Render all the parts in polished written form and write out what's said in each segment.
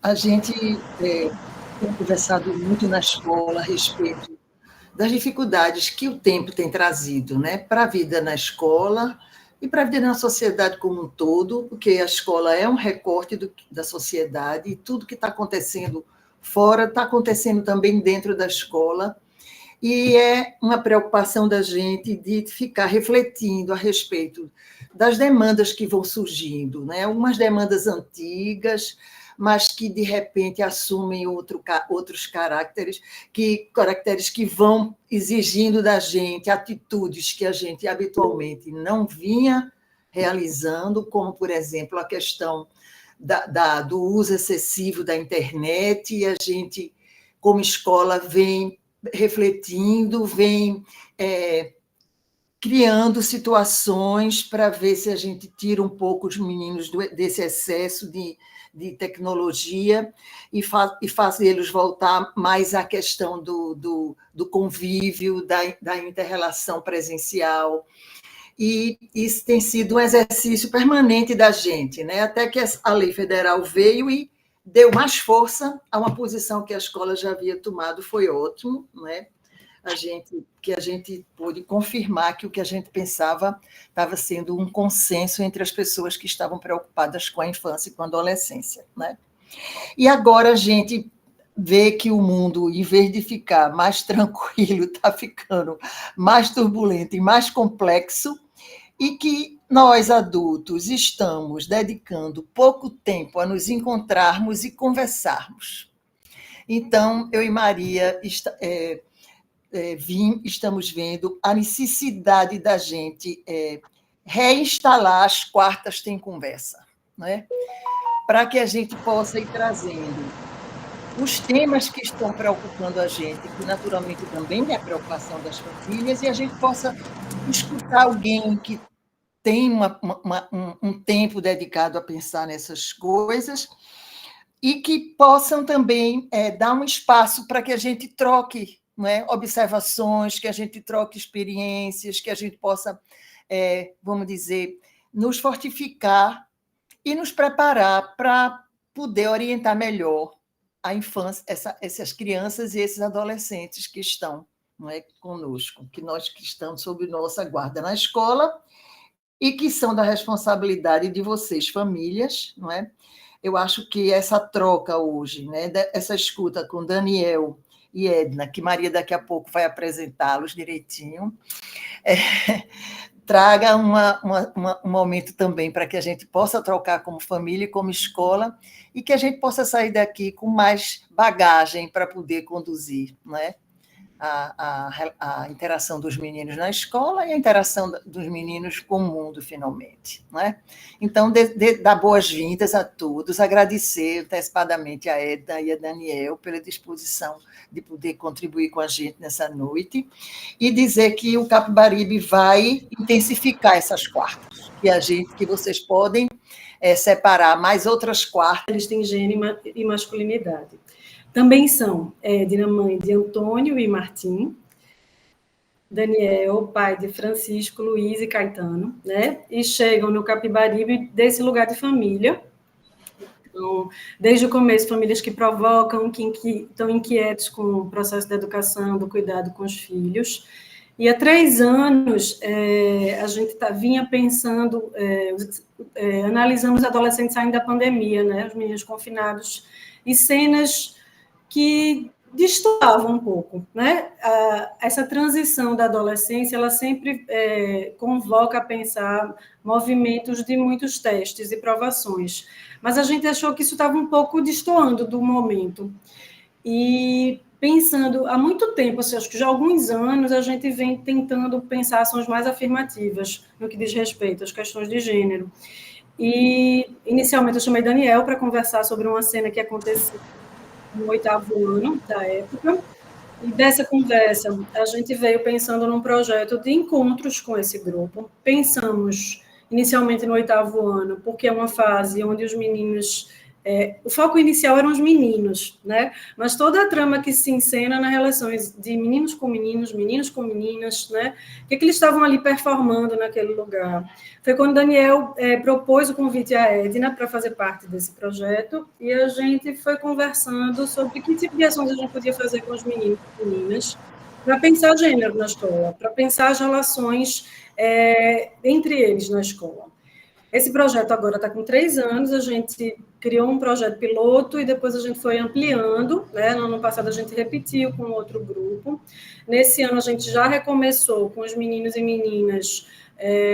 A gente tem conversado muito na escola a respeito das dificuldades que o tempo tem trazido, né, para a vida na escola e para a vida na sociedade como um todo, porque a escola é um recorte da sociedade e tudo que está acontecendo fora está acontecendo também dentro da escola. E é uma preocupação da gente de ficar refletindo a respeito das demandas que vão surgindo, né? Algumas demandas antigas, mas que de repente assumem outros caracteres que vão exigindo da gente atitudes que a gente habitualmente não vinha realizando, como, por exemplo, a questão do uso excessivo da internet, e a gente, como escola, vem refletindo, vem criando situações para ver se a gente tira um pouco os meninos desse excesso de tecnologia e faz eles voltar mais à questão do convívio, da inter-relação presencial. E isso tem sido um exercício permanente da gente, né? Até que a lei federal veio e deu mais força a uma posição que a escola já havia tomado, foi ótimo, né? A gente pôde confirmar que o que a gente pensava estava sendo um consenso entre as pessoas que estavam preocupadas com a infância e com a adolescência, né? E agora a gente vê que o mundo, em vez de ficar mais tranquilo, está ficando mais turbulento e mais complexo, e que nós, adultos, estamos dedicando pouco tempo a nos encontrarmos e conversarmos. Então, eu e Maria estamos vendo a necessidade da gente reinstalar as quartas tem conversa, né? Para que a gente possa ir trazendo os temas que estão preocupando a gente, que naturalmente também é a preocupação das famílias, e a gente possa escutar alguém que tem um tempo dedicado a pensar nessas coisas e que possam também dar um espaço para que a gente troque, não é, observações, que a gente troque experiências, que a gente possa, vamos dizer, nos fortificar e nos preparar para poder orientar melhor a infância, essas crianças e esses adolescentes que estão, não é, conosco, que nós que estamos sob nossa guarda na escola e que são da responsabilidade de vocês, famílias, não é? Eu acho que essa troca hoje, né, essa escuta com Daniel e Edna, que Maria daqui a pouco vai apresentá-los direitinho, traga um momento também para que a gente possa trocar como família e como escola e que a gente possa sair daqui com mais bagagem para poder conduzir, né? A interação dos meninos na escola e a interação dos meninos com o mundo, finalmente. Né? Então, dar boas-vindas a todos, agradecer antecipadamente a Edna e a Daniel pela disposição de poder contribuir com a gente nessa noite e dizer que o Capibaribe vai intensificar essas quartas, que vocês podem separar mais outras quartas. Eles têm gênero e masculinidade. Também são Edna, mãe de Antônio e Martim, Daniel, pai de Francisco, Luiz e Caetano, né? E chegam no Capibaribe desse lugar de família. Então, desde o começo, famílias que provocam, que estão inquietos com o processo da educação, do cuidado com os filhos. E há 3 anos, a gente vinha pensando, analisando os adolescentes saindo da pandemia, né? Os meninos confinados, e cenas que destoavam um pouco, né? Essa transição da adolescência, ela sempre convoca a pensar movimentos de muitos testes e provações, mas a gente achou que isso estava um pouco destoando do momento. E pensando, há muito tempo, assim, acho que já há alguns anos, a gente vem tentando pensar ações mais afirmativas no que diz respeito às questões de gênero. E, inicialmente, eu chamei Daniel para conversar sobre uma cena que aconteceu no 8º ano da época, e dessa conversa a gente veio pensando num projeto de encontros com esse grupo. Pensamos inicialmente no 8º ano, porque é uma fase onde os meninos O foco inicial eram os meninos, né? Mas toda a trama que se encena nas relações de meninos com meninos com meninas, né? O que eles estavam ali performando naquele lugar? Foi quando Daniel propôs o convite à Edna para fazer parte desse projeto, e a gente foi conversando sobre que tipo de ações a gente podia fazer com os meninos e meninas, para pensar gênero na escola, para pensar as relações entre eles na escola. Esse projeto agora está com 3 anos, a gente criou um projeto piloto e depois a gente foi ampliando, né? No ano passado a gente repetiu com outro grupo. Nesse ano a gente já recomeçou com os meninos e meninas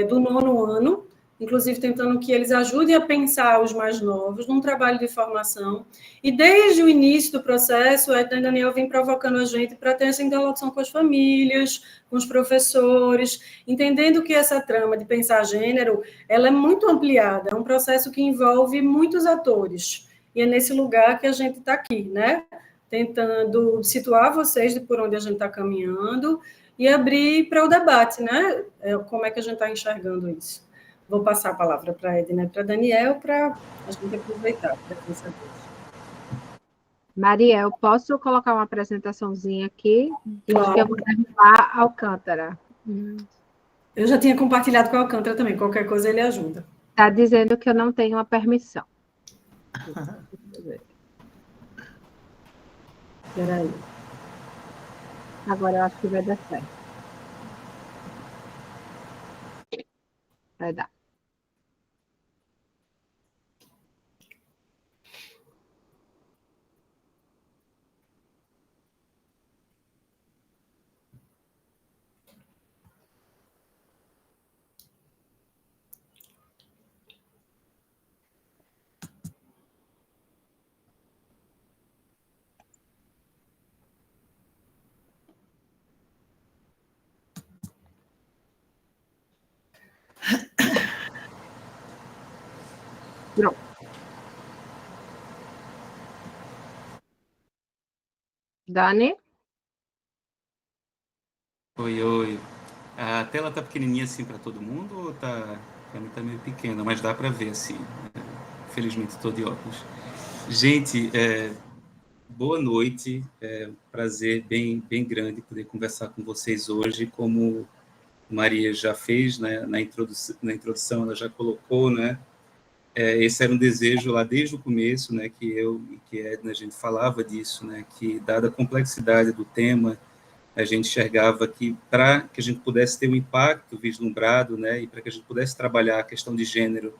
do 9º ano, inclusive tentando que eles ajudem a pensar os mais novos num trabalho de formação. E desde o início do processo, a Edna e Daniel vem provocando a gente para ter essa interlocução com as famílias, com os professores, entendendo que essa trama de pensar gênero, ela é muito ampliada, é um processo que envolve muitos atores. E é nesse lugar que a gente está aqui, né? Tentando situar vocês de por onde a gente está caminhando e abrir para o debate, né? Como é que a gente está enxergando isso. Vou passar a palavra para a Edna e para Daniel, para a gente aproveitar para pensar nisso. Maria, eu posso colocar uma apresentaçãozinha aqui? Diz Claro. que eu vou derrubar Alcântara. Eu já tinha compartilhado com a Alcântara também, qualquer coisa ele ajuda. Está dizendo que eu não tenho a permissão. Espera aí. Agora eu acho que vai dar certo. Vai dar. Pronto. Dani? Oi. A tela tá pequenininha assim para todo mundo ou tá? Para mim tá meio pequena, mas dá para ver assim. Felizmente estou de óculos. Gente, boa noite. É um prazer bem grande poder conversar com vocês hoje, como Maria já fez, né? Na introdução ela já colocou, né? Esse era um desejo lá desde o começo, né? Que eu e que Edna, a gente falava disso, né? Que dada a complexidade do tema, a gente enxergava que para que a gente pudesse ter um impacto vislumbrado, né, e para que a gente pudesse trabalhar a questão de gênero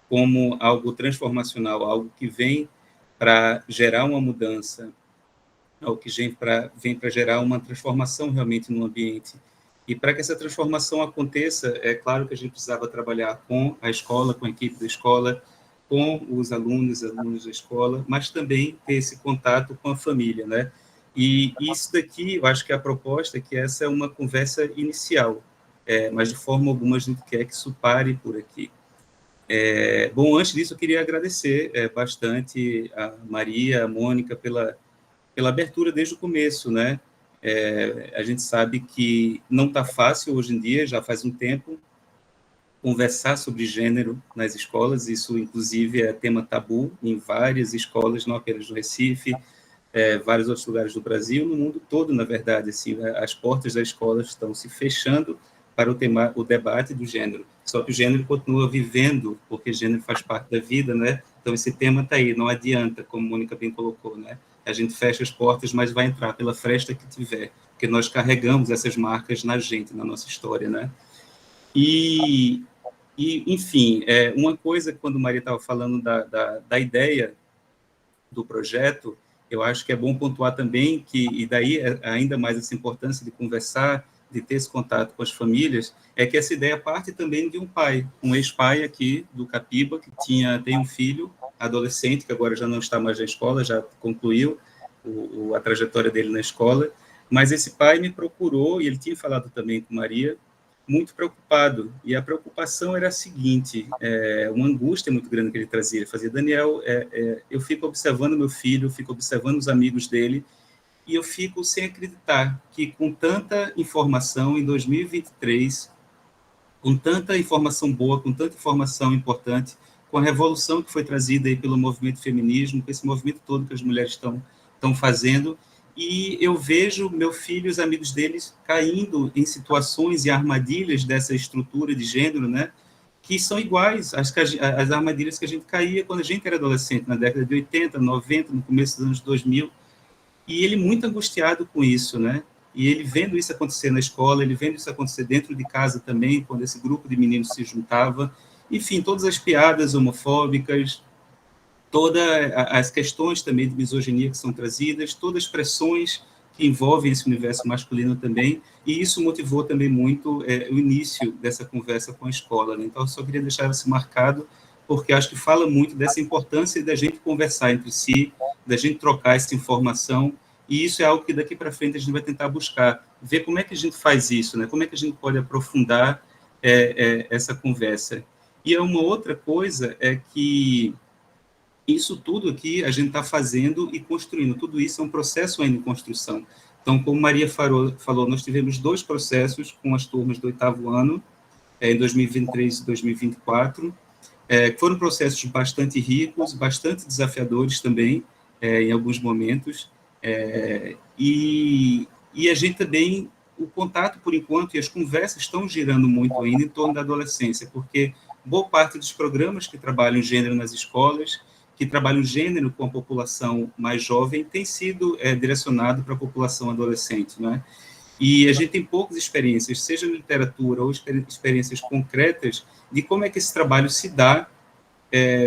como algo transformacional, algo que vem para gerar uma mudança, algo que vem para gerar uma transformação realmente no ambiente. E para que essa transformação aconteça, é claro que a gente precisava trabalhar com a escola, com a equipe da escola, com os alunos da escola, mas também ter esse contato com a família, né? E isso daqui, eu acho que a proposta é que essa é uma conversa inicial, mas de forma alguma a gente quer que isso pare por aqui. Bom, antes disso, eu queria agradecer bastante a Maria, a Mônica, pela abertura desde o começo, né? A gente sabe que não está fácil hoje em dia, já faz um tempo, conversar sobre gênero nas escolas, isso, inclusive, é tema tabu em várias escolas, não apenas no Recife, vários outros lugares do Brasil, no mundo todo, na verdade, assim, as portas da escola estão se fechando para o debate do gênero, só que o gênero continua vivendo, porque gênero faz parte da vida, né? Então, esse tema está aí, não adianta, como a Mônica bem colocou, né? A gente fecha as portas, mas vai entrar pela fresta que tiver, porque nós carregamos essas marcas na gente, na nossa história, né? E enfim, uma coisa, quando Maria estava falando da ideia do projeto, eu acho que é bom pontuar também que, e daí ainda mais essa importância de conversar, de ter esse contato com as famílias, é que essa ideia parte também de um pai, um ex-pai aqui do Capiba, que tem um filho adolescente, que agora já não está mais na escola, já concluiu a trajetória dele na escola, mas esse pai me procurou, e ele tinha falado também com Maria, muito preocupado, e a preocupação era a seguinte, uma angústia muito grande que ele trazia. Ele fazia: Daniel, eu fico observando meu filho, eu fico observando os amigos dele, e eu fico sem acreditar que com tanta informação em 2023, com tanta informação boa, com tanta informação importante, com a revolução que foi trazida aí pelo movimento feminismo, com esse movimento todo que as mulheres estão fazendo, e eu vejo meu filho e os amigos deles caindo em situações e armadilhas dessa estrutura de gênero, né, que são iguais às armadilhas que a gente caía quando a gente era adolescente, na década de 80, 90, no começo dos anos 2000, e ele muito angustiado com isso, né, e ele vendo isso acontecer na escola, ele vendo isso acontecer dentro de casa também, quando esse grupo de meninos se juntava, enfim, todas as piadas homofóbicas, todas as questões também de misoginia que são trazidas, todas as pressões que envolvem esse universo masculino também, e isso motivou também muito o início dessa conversa com a escola, né? Então, eu só queria deixar isso marcado, porque acho que fala muito dessa importância da gente conversar entre si, da gente trocar essa informação, e isso é algo que daqui para frente a gente vai tentar buscar, ver como é que a gente faz isso, né? Como é que a gente pode aprofundar essa conversa. E uma outra coisa é que isso tudo aqui a gente está fazendo e construindo, tudo isso é um processo ainda em construção. Então, como Maria falou, nós tivemos 2 processos com as turmas do 8º ano, em 2023 e 2024, que foram processos bastante ricos, bastante desafiadores também, em alguns momentos, e a gente também, o contato, por enquanto, e as conversas estão girando muito ainda em torno da adolescência, porque boa parte dos programas que trabalham gênero nas escolas, que trabalham gênero com a população mais jovem, tem sido direcionado para a população adolescente, né? E a gente tem poucas experiências, seja na literatura ou experiências concretas, de como é que esse trabalho se dá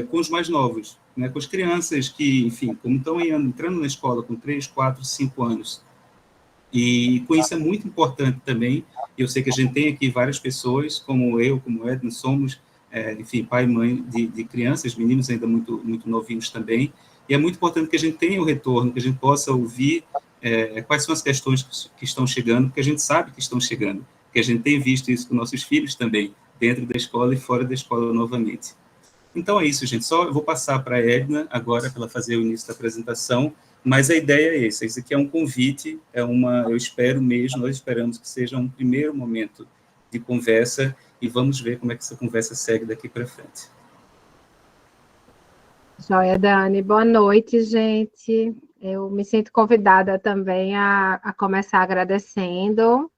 com os mais novos, né? Com as crianças que, enfim, como estão entrando na escola com 3, 4, 5 anos. E com isso é muito importante também, eu sei que a gente tem aqui várias pessoas, como eu, como o Edna, somos enfim, pai e mãe de crianças, meninos ainda muito, muito novinhos também, e é muito importante que a gente tenha o retorno, que a gente possa ouvir quais são as questões que estão chegando, porque a gente sabe que estão chegando, porque a gente tem visto isso com nossos filhos também, dentro da escola e fora da escola novamente. Então é isso, gente, só eu vou passar para a Edna agora, para ela fazer o início da apresentação, mas a ideia é essa, isso aqui é um convite, eu espero mesmo, nós esperamos que seja um primeiro momento de conversa, e vamos ver como é que essa conversa segue daqui para frente. Joia, Dani. Boa noite, gente. Eu me sinto convidada também a começar agradecendo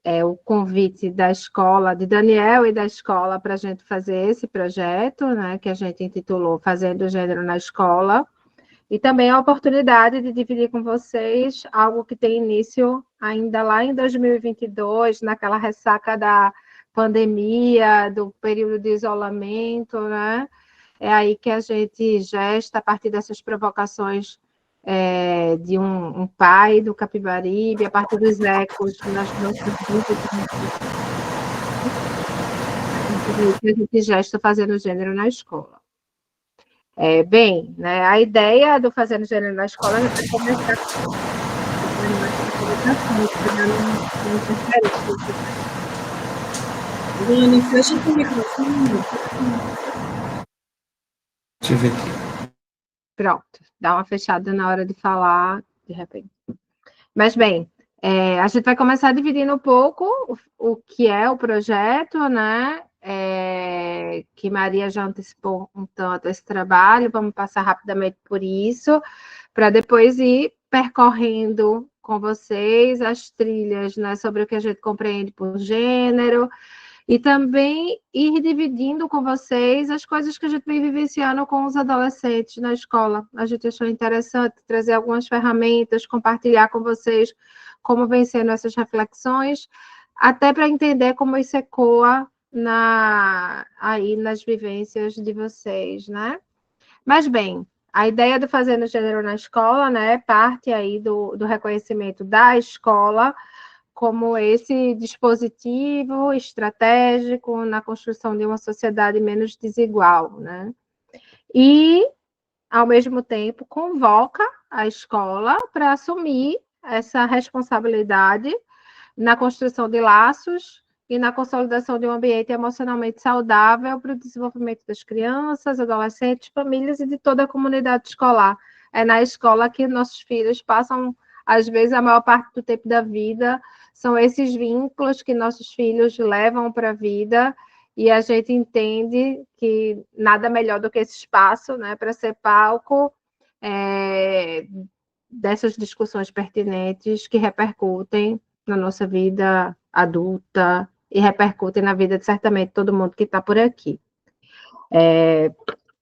o convite da escola, de Daniel e da escola, para a gente fazer esse projeto, né, que a gente intitulou Fazendo Gênero na Escola, e também a oportunidade de dividir com vocês algo que tem início ainda lá em 2022, naquela ressaca da pandemia, do período de isolamento, né? É aí que a gente gesta, a partir dessas provocações de um pai do Capibaribe, a partir dos ecos nas nossas vidas, que a gente gesta fazendo gênero na escola. Bem, né, a ideia do Fazendo Gênero na Escola é começar Dani, fecha o microfone. Deixa eu ver aqui. Pronto, dá uma fechada na hora de falar, de repente. Mas, bem, a gente vai começar dividindo um pouco o que é o projeto, né? Que Maria já antecipou um tanto esse trabalho, vamos passar rapidamente por isso, para depois ir percorrendo com vocês as trilhas, né, sobre o que a gente compreende por gênero, e também ir dividindo com vocês as coisas que a gente vem vivenciando com os adolescentes na escola. A gente achou interessante trazer algumas ferramentas, compartilhar com vocês como vem sendo essas reflexões, até para entender como isso ecoa aí nas vivências de vocês, né? Mas, bem, a ideia do Fazendo Gênero na Escola, né, parte aí do reconhecimento da escola como esse dispositivo estratégico na construção de uma sociedade menos desigual, né? E, ao mesmo tempo, convoca a escola para assumir essa responsabilidade na construção de laços e na consolidação de um ambiente emocionalmente saudável para o desenvolvimento das crianças, adolescentes, famílias e de toda a comunidade escolar. É na escola que nossos filhos passam, às vezes, a maior parte do tempo da vida, são esses vínculos que nossos filhos levam para a vida e a gente entende que nada melhor do que esse espaço, né, para ser palco dessas discussões pertinentes que repercutem na nossa vida adulta e repercutem na vida de certamente todo mundo que está por aqui.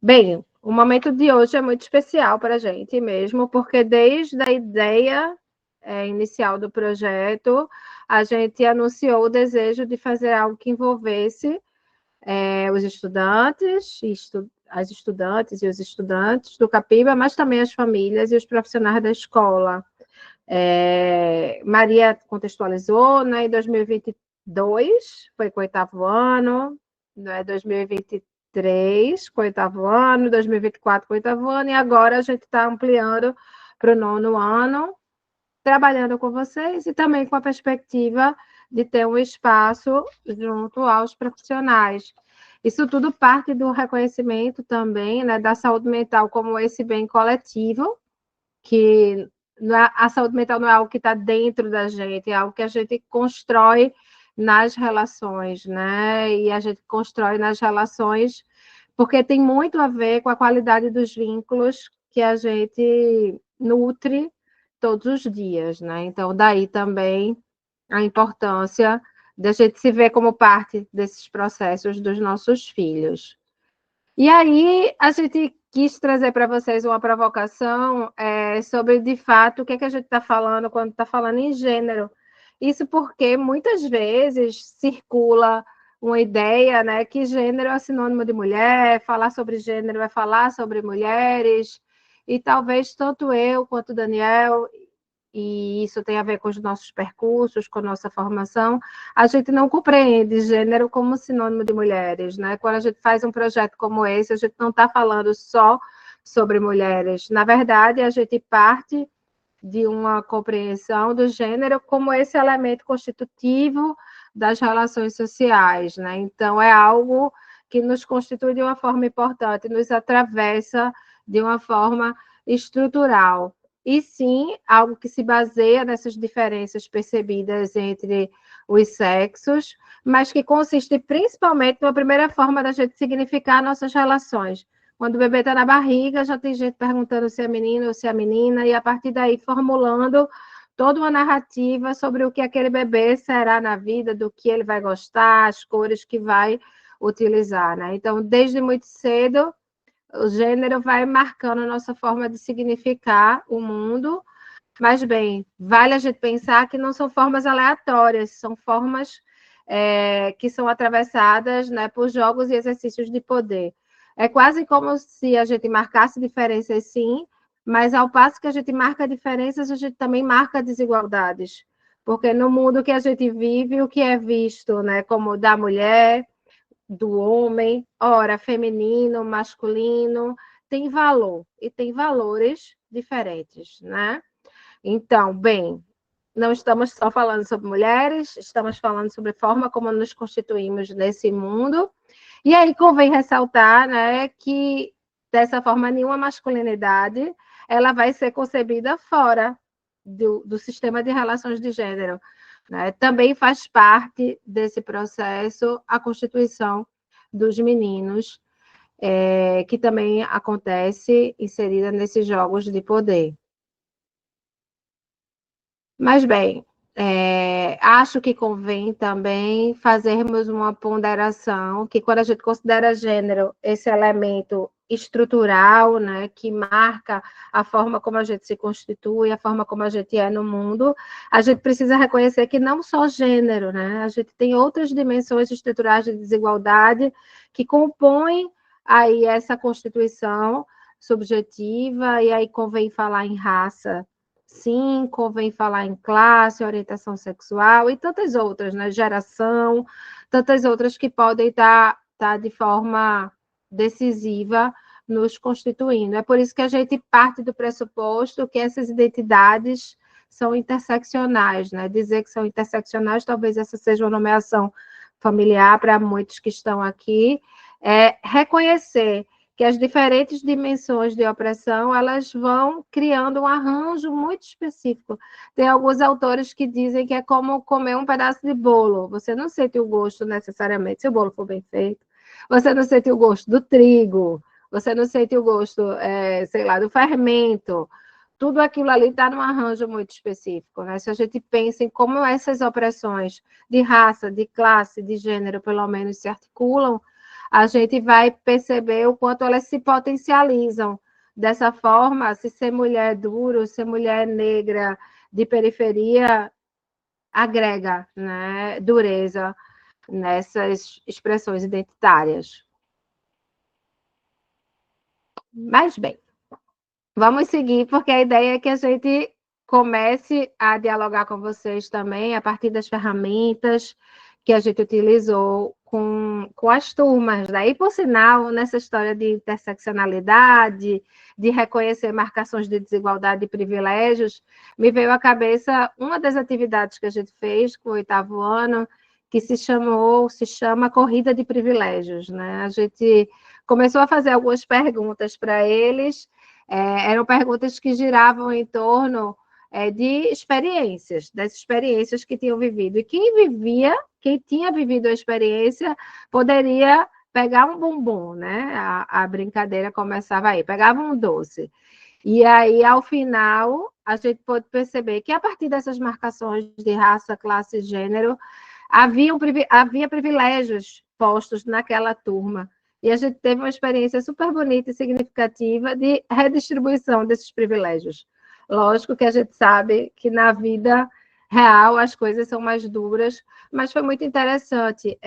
Bem, o momento de hoje é muito especial para a gente mesmo, porque desde a ideia inicial do projeto, a gente anunciou o desejo de fazer algo que envolvesse os estudantes, as estudantes e os estudantes do Capiba, mas também as famílias e os profissionais da escola. Maria contextualizou, né, em 2022, foi com o 8º ano, né, 2023 com o 8º ano, 2024 com o 8º ano, e agora a gente está ampliando para o 9º ano, trabalhando com vocês e também com a perspectiva de ter um espaço junto aos profissionais. Isso tudo parte do reconhecimento também, né, da saúde mental como esse bem coletivo, que a saúde mental não é algo que está dentro da gente, é algo que a gente constrói nas relações, né? E a gente constrói nas relações porque tem muito a ver com a qualidade dos vínculos que a gente nutre todos os dias, né? Então, daí também a importância da gente se ver como parte desses processos dos nossos filhos. E aí, a gente quis trazer para vocês uma provocação sobre, de fato, o que a gente está falando quando está falando em gênero. Isso porque, muitas vezes, circula uma ideia, né, que gênero é sinônimo de mulher, falar sobre gênero é falar sobre mulheres, e talvez tanto eu quanto o Daniel, e isso tem a ver com os nossos percursos, com a nossa formação, a gente não compreende gênero como sinônimo de mulheres, né? Quando a gente faz um projeto como esse, a gente não está falando só sobre mulheres. Na verdade, a gente parte de uma compreensão do gênero como esse elemento constitutivo das relações sociais, né? Então, é algo que nos constitui de uma forma importante, nos atravessa de uma forma estrutural. E sim, algo que se baseia nessas diferenças percebidas entre os sexos, mas que consiste principalmente numa primeira forma da gente significar nossas relações. Quando o bebê está na barriga, já tem gente perguntando se é menino ou se é menina, e a partir daí formulando toda uma narrativa sobre o que aquele bebê será na vida, do que ele vai gostar, as cores que vai utilizar, né? Então, desde muito cedo, o gênero vai marcando a nossa forma de significar o mundo, mas, bem, vale a gente pensar que não são formas aleatórias, são formas que são atravessadas, né, por jogos e exercícios de poder. É quase como se a gente marcasse diferenças, sim, mas ao passo que a gente marca diferenças, a gente também marca desigualdades. Porque no mundo que a gente vive, o que é visto, né, como da mulher, do homem, ora, feminino, masculino, tem valor, e tem valores diferentes, né? Então, bem, não estamos só falando sobre mulheres, estamos falando sobre a forma como nos constituímos nesse mundo. E aí convém ressaltar, né, que dessa forma nenhuma masculinidade ela vai ser concebida fora do sistema de relações de gênero, né? Também faz parte desse processo a constituição dos meninos, que também acontece inserida nesses jogos de poder. Mas, bem, acho que convém também fazermos uma ponderação, que quando a gente considera gênero esse elemento estrutural, né, que marca a forma como a gente se constitui, a forma como a gente é no mundo, a gente precisa reconhecer que não só gênero, né, a gente tem outras dimensões estruturais de desigualdade que compõem aí essa constituição subjetiva, e aí convém falar em raça, sim, convém falar em classe, orientação sexual e tantas outras, né? Geração, tantas outras que podem estar de forma decisiva nos constituindo. É por isso que a gente parte do pressuposto que essas identidades são interseccionais, né? Dizer que são interseccionais, talvez essa seja uma nomeação familiar para muitos que estão aqui, reconhecer que as diferentes dimensões de opressão, elas vão criando um arranjo muito específico. Tem alguns autores que dizem que é como comer um pedaço de bolo. Você não sente o gosto necessariamente, se o bolo for bem feito. Você não sente o gosto do trigo, você não sente o gosto, sei lá, do fermento. Tudo aquilo ali está num arranjo muito específico, né? Se a gente pensa em como essas opressões de raça, de classe, de gênero, pelo menos, se articulam, a gente vai perceber o quanto elas se potencializam. Dessa forma, se ser mulher duro, ser mulher negra de periferia, agrega, né, dureza nessas expressões identitárias. Mas, bem, vamos seguir, porque a ideia é que a gente comece a dialogar com vocês também a partir das ferramentas que a gente utilizou com as turmas. Daí, por sinal, nessa história de interseccionalidade, de reconhecer marcações de desigualdade e privilégios, me veio à cabeça uma das atividades que a gente fez com o 8º ano, que se chama Corrida de Privilégios, né? A gente começou a fazer algumas perguntas para eles, eram perguntas que giravam em torno de experiências, das experiências que tinham vivido. E quem tinha vivido a experiência, poderia pegar um bombom, né? A brincadeira começava aí, pegava um doce. E aí, ao final, a gente pôde perceber que, a partir dessas marcações de raça, classe e gênero, havia privilégios postos naquela turma. E a gente teve uma experiência super bonita e significativa de redistribuição desses privilégios. Lógico que a gente sabe que na vida real as coisas são mais duras, mas foi muito interessante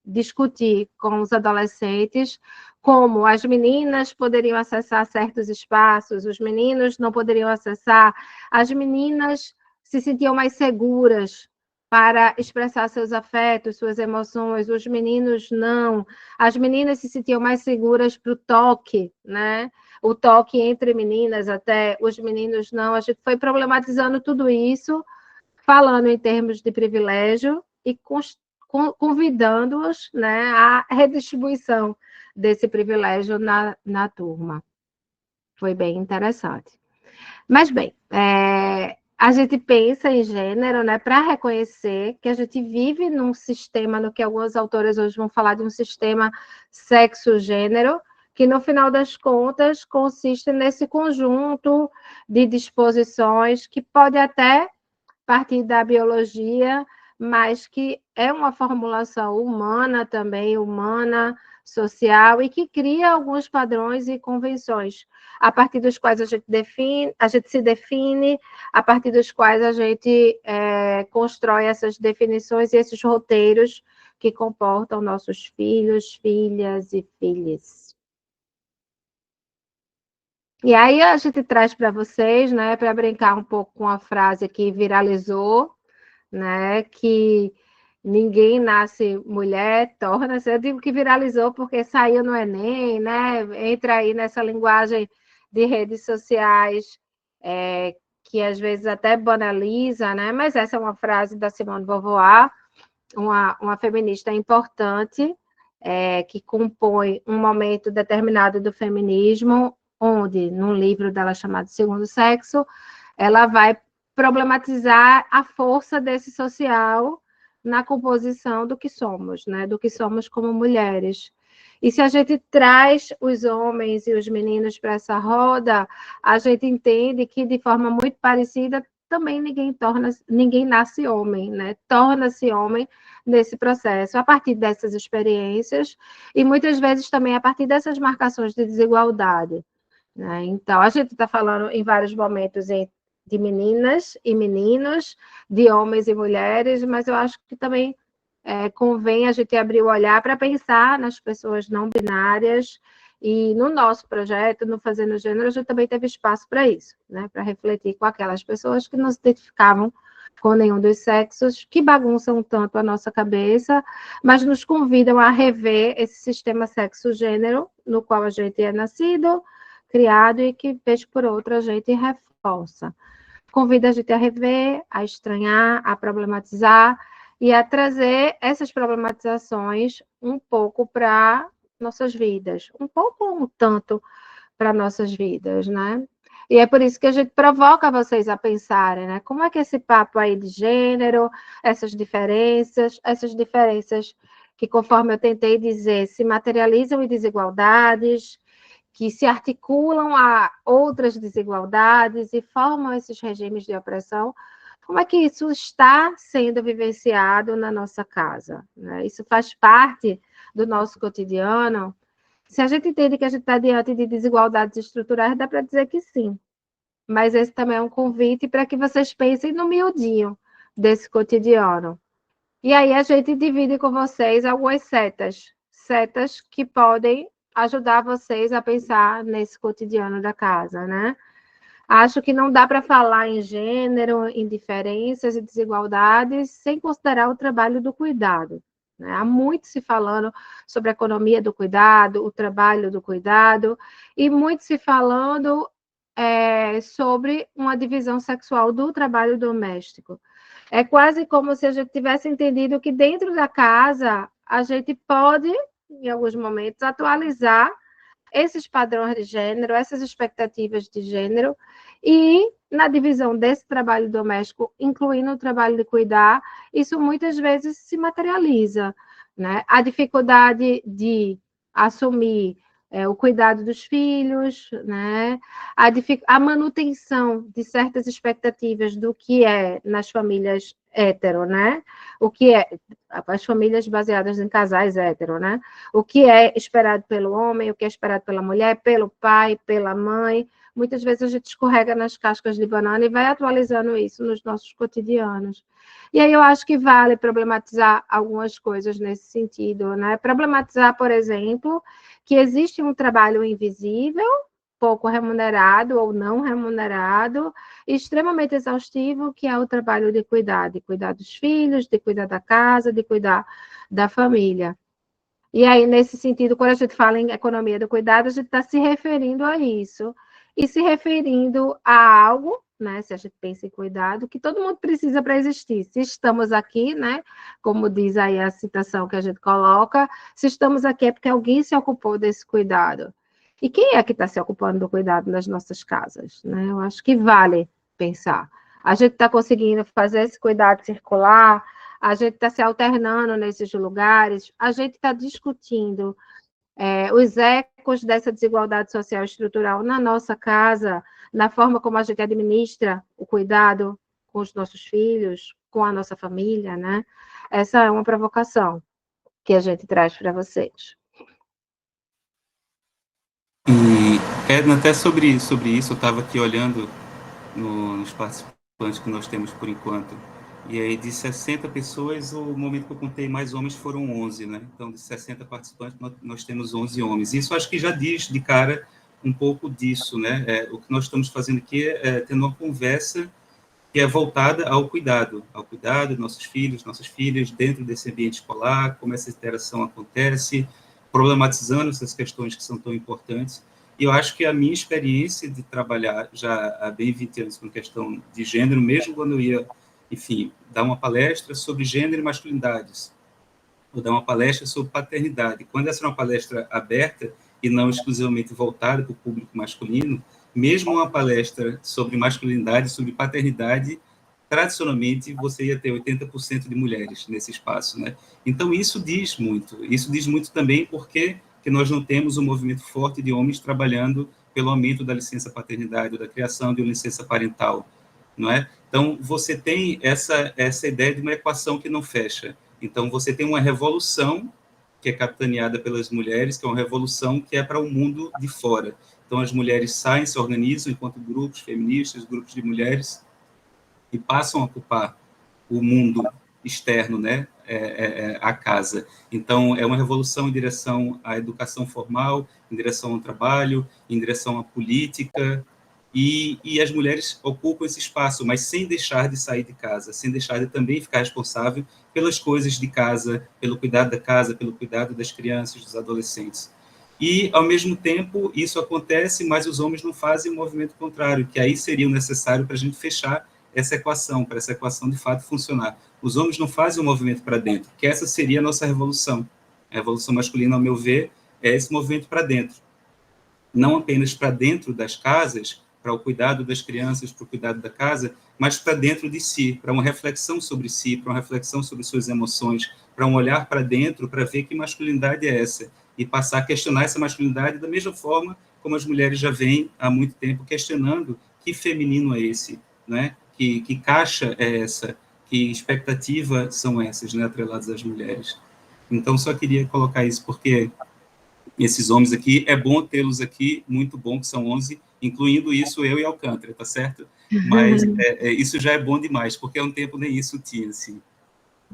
discutir com os adolescentes como as meninas poderiam acessar certos espaços, os meninos não poderiam acessar, as meninas se sentiam mais seguras para expressar seus afetos, suas emoções, os meninos não. As meninas se sentiam mais seguras para o toque, né? O toque entre meninas, até os meninos não. A gente foi problematizando tudo isso, falando em termos de privilégio e convidando-os, né, à redistribuição desse privilégio na turma. Foi bem interessante. Mas, bem, a gente pensa em gênero, né, para reconhecer que a gente vive num sistema, no que alguns autores hoje vão falar de um sistema sexo-gênero, que, no final das contas, consiste nesse conjunto de disposições que pode até partir da biologia, mas que é uma formulação humana também, humana, social, e que cria alguns padrões e convenções, a partir dos quais a gente se define, a partir dos quais a gente constrói essas definições e esses roteiros que comportam nossos filhos, filhas e filhas. E aí a gente traz para vocês, né, para brincar um pouco com a frase que viralizou, né, que ninguém nasce mulher, torna-se. Eu digo que viralizou porque saiu no Enem, né? Entra aí nessa linguagem de redes sociais, que às vezes até banaliza, né? Mas essa é uma frase da Simone de Beauvoir, uma feminista importante, que compõe um momento determinado do feminismo, onde, num livro dela chamado Segundo Sexo, ela vai problematizar a força desse social na composição do que somos, né? Do que somos como mulheres. E se a gente traz os homens e os meninos para essa roda, a gente entende que, de forma muito parecida, também ninguém nasce homem, né? Torna-se homem nesse processo, a partir dessas experiências, e muitas vezes também a partir dessas marcações de desigualdade, né? Então, a gente está falando em vários momentos de meninas e meninos, de homens e mulheres, mas eu acho que também convém a gente abrir o olhar para pensar nas pessoas não binárias, e no nosso projeto, no Fazendo Gênero, a gente também teve espaço para isso, né? Para refletir com aquelas pessoas que não se identificavam com nenhum dos sexos, que bagunçam tanto a nossa cabeça, mas nos convidam a rever esse sistema sexo-gênero no qual a gente é nascido, criado e que, vez por outra, a gente reforça. Convida a gente a rever, a estranhar, a problematizar e a trazer essas problematizações um pouco para nossas vidas, um pouco ou um tanto para nossas vidas, né? E é por isso que a gente provoca vocês a pensarem, né? Como é que esse papo aí de gênero, essas diferenças que, conforme eu tentei dizer, se materializam em desigualdades, que se articulam a outras desigualdades e formam esses regimes de opressão, como é que isso está sendo vivenciado na nossa casa, né? Isso faz parte do nosso cotidiano. Se a gente entende que a gente está diante de desigualdades estruturais, dá para dizer que sim. Mas esse também é um convite para que vocês pensem no miudinho desse cotidiano. E aí a gente divide com vocês algumas setas que podem ajudar vocês a pensar nesse cotidiano da casa, né? Acho que não dá para falar em gênero, em diferenças e desigualdades sem considerar o trabalho do cuidado. Né? Há muito se falando sobre a economia do cuidado, o trabalho do cuidado, e muito se falando sobre uma divisão sexual do trabalho doméstico. É quase como se a gente tivesse entendido que dentro da casa a gente pode, em alguns momentos, atualizar esses padrões de gênero, essas expectativas de gênero, e na divisão desse trabalho doméstico, incluindo o trabalho de cuidar, isso muitas vezes se materializa, né? A dificuldade de assumir o cuidado dos filhos, né? A manutenção de certas expectativas do que é nas famílias hétero, né? O que é as famílias baseadas em casais hétero, né? O que é esperado pelo homem, o que é esperado pela mulher, pelo pai, pela mãe. Muitas vezes a gente escorrega nas cascas de banana e vai atualizando isso nos nossos cotidianos. E aí eu acho que vale problematizar algumas coisas nesse sentido, né? Problematizar, por exemplo, que existe um trabalho invisível, pouco remunerado ou não remunerado, extremamente exaustivo, que é o trabalho de cuidar dos filhos, de cuidar da casa, de cuidar da família. E aí, nesse sentido, quando a gente fala em economia do cuidado, a gente está se referindo a isso. E se referindo a algo, né, se a gente pensa em cuidado, que todo mundo precisa para existir. Se estamos aqui, né, como diz aí a citação que a gente coloca, se estamos aqui é porque alguém se ocupou desse cuidado. E quem é que está se ocupando do cuidado nas nossas casas? Né? Eu acho que vale pensar. A gente está conseguindo fazer esse cuidado circular, a gente está se alternando nesses lugares, a gente está discutindo os ecos dessa desigualdade social estrutural na nossa casa, na forma como a gente administra o cuidado com os nossos filhos, com a nossa família, né? Essa é uma provocação que a gente traz para vocês. E, Edna, até sobre isso, eu estava aqui olhando nos participantes que nós temos por enquanto, e aí de 60 pessoas, o momento que eu contei mais homens foram 11, né? Então, de 60 participantes, nós temos 11 homens. Isso acho que já diz de cara um pouco disso, né? O que nós estamos fazendo aqui é tendo uma conversa que é voltada ao cuidado de nossos filhos, nossas filhas, dentro desse ambiente escolar, como essa interação acontece, problematizando essas questões que são tão importantes. E eu acho que a minha experiência de trabalhar já há bem 20 anos com questão de gênero, mesmo quando eu ia, enfim, dar uma palestra sobre gênero e masculinidades, ou dar uma palestra sobre paternidade. Quando essa é uma palestra aberta e não exclusivamente voltada para o público masculino, mesmo uma palestra sobre masculinidade, sobre paternidade, tradicionalmente você ia ter 80% de mulheres nesse espaço, né? Então isso diz muito também porque que nós não temos um movimento forte de homens trabalhando pelo aumento da licença paternidade, da criação de uma licença parental, não é? Então você tem essa ideia de uma equação que não fecha. Então você tem uma revolução que é capitaneada pelas mulheres, que é uma revolução que é para o mundo de fora. Então as mulheres saem, se organizam enquanto grupos feministas, grupos de mulheres, e passam a ocupar o mundo externo, né, a casa. Então, é uma revolução em direção à educação formal, em direção ao trabalho, em direção à política, e as mulheres ocupam esse espaço, mas sem deixar de sair de casa, sem deixar de também ficar responsável pelas coisas de casa, pelo cuidado da casa, pelo cuidado das crianças, dos adolescentes. E, ao mesmo tempo, isso acontece, mas os homens não fazem o movimento contrário, que aí seria o necessário para a gente fechar essa equação, para essa equação de fato funcionar. Os homens não fazem o movimento para dentro, que essa seria a nossa revolução. A revolução masculina, ao meu ver, é esse movimento para dentro. Não apenas para dentro das casas, para o cuidado das crianças, para o cuidado da casa, mas para dentro de si, para uma reflexão sobre si, para uma reflexão sobre suas emoções, para um olhar para dentro, para ver que masculinidade é essa, e passar a questionar essa masculinidade da mesma forma como as mulheres já vêm há muito tempo questionando que feminino é esse, né? Que caixa é essa, que expectativa são essas, né, atreladas às mulheres. Então, só queria colocar isso, porque esses homens aqui, é bom tê-los aqui, muito bom que são 11, incluindo isso eu e Alcântara, tá certo? Mas isso já é bom demais, porque há um tempo nem isso tinha, assim.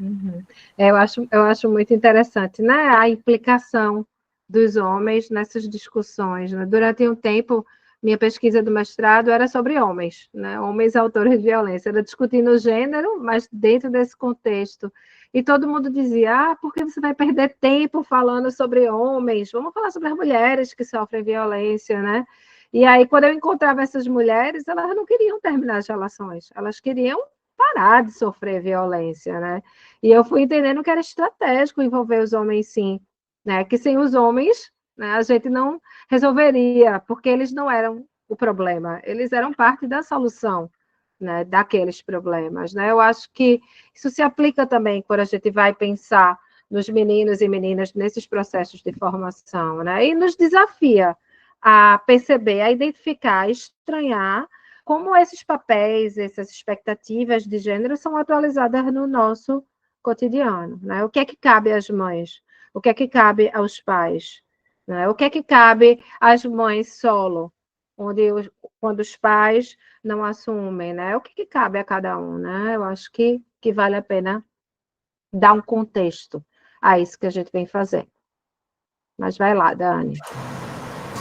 Uhum. Eu acho muito interessante, né, a implicação dos homens nessas discussões, né? Durante um tempo, minha pesquisa do mestrado era sobre homens, né? Homens autores de violência, era discutindo o gênero, mas dentro desse contexto. E todo mundo dizia, por que você vai perder tempo falando sobre homens? Vamos falar sobre as mulheres que sofrem violência, né? E aí, quando eu encontrava essas mulheres, elas não queriam terminar as relações, elas queriam parar de sofrer violência, né? E eu fui entendendo que era estratégico envolver os homens, sim, né? Que sem os homens, né, a gente não resolveria, porque eles não eram o problema, eles eram parte da solução, né, daqueles problemas, né? Eu acho que isso se aplica também quando a gente vai pensar nos meninos e meninas nesses processos de formação, né? E nos desafia a perceber, a identificar, a estranhar como esses papéis, essas expectativas de gênero são atualizadas no nosso cotidiano, né? O que é que cabe às mães? O que é que cabe aos pais? Né? O que é que cabe às mães solo, quando os pais não assumem, né? O que é que cabe a cada um, né? Eu acho que vale a pena dar um contexto a isso que a gente vem fazer. Mas vai lá, Dani.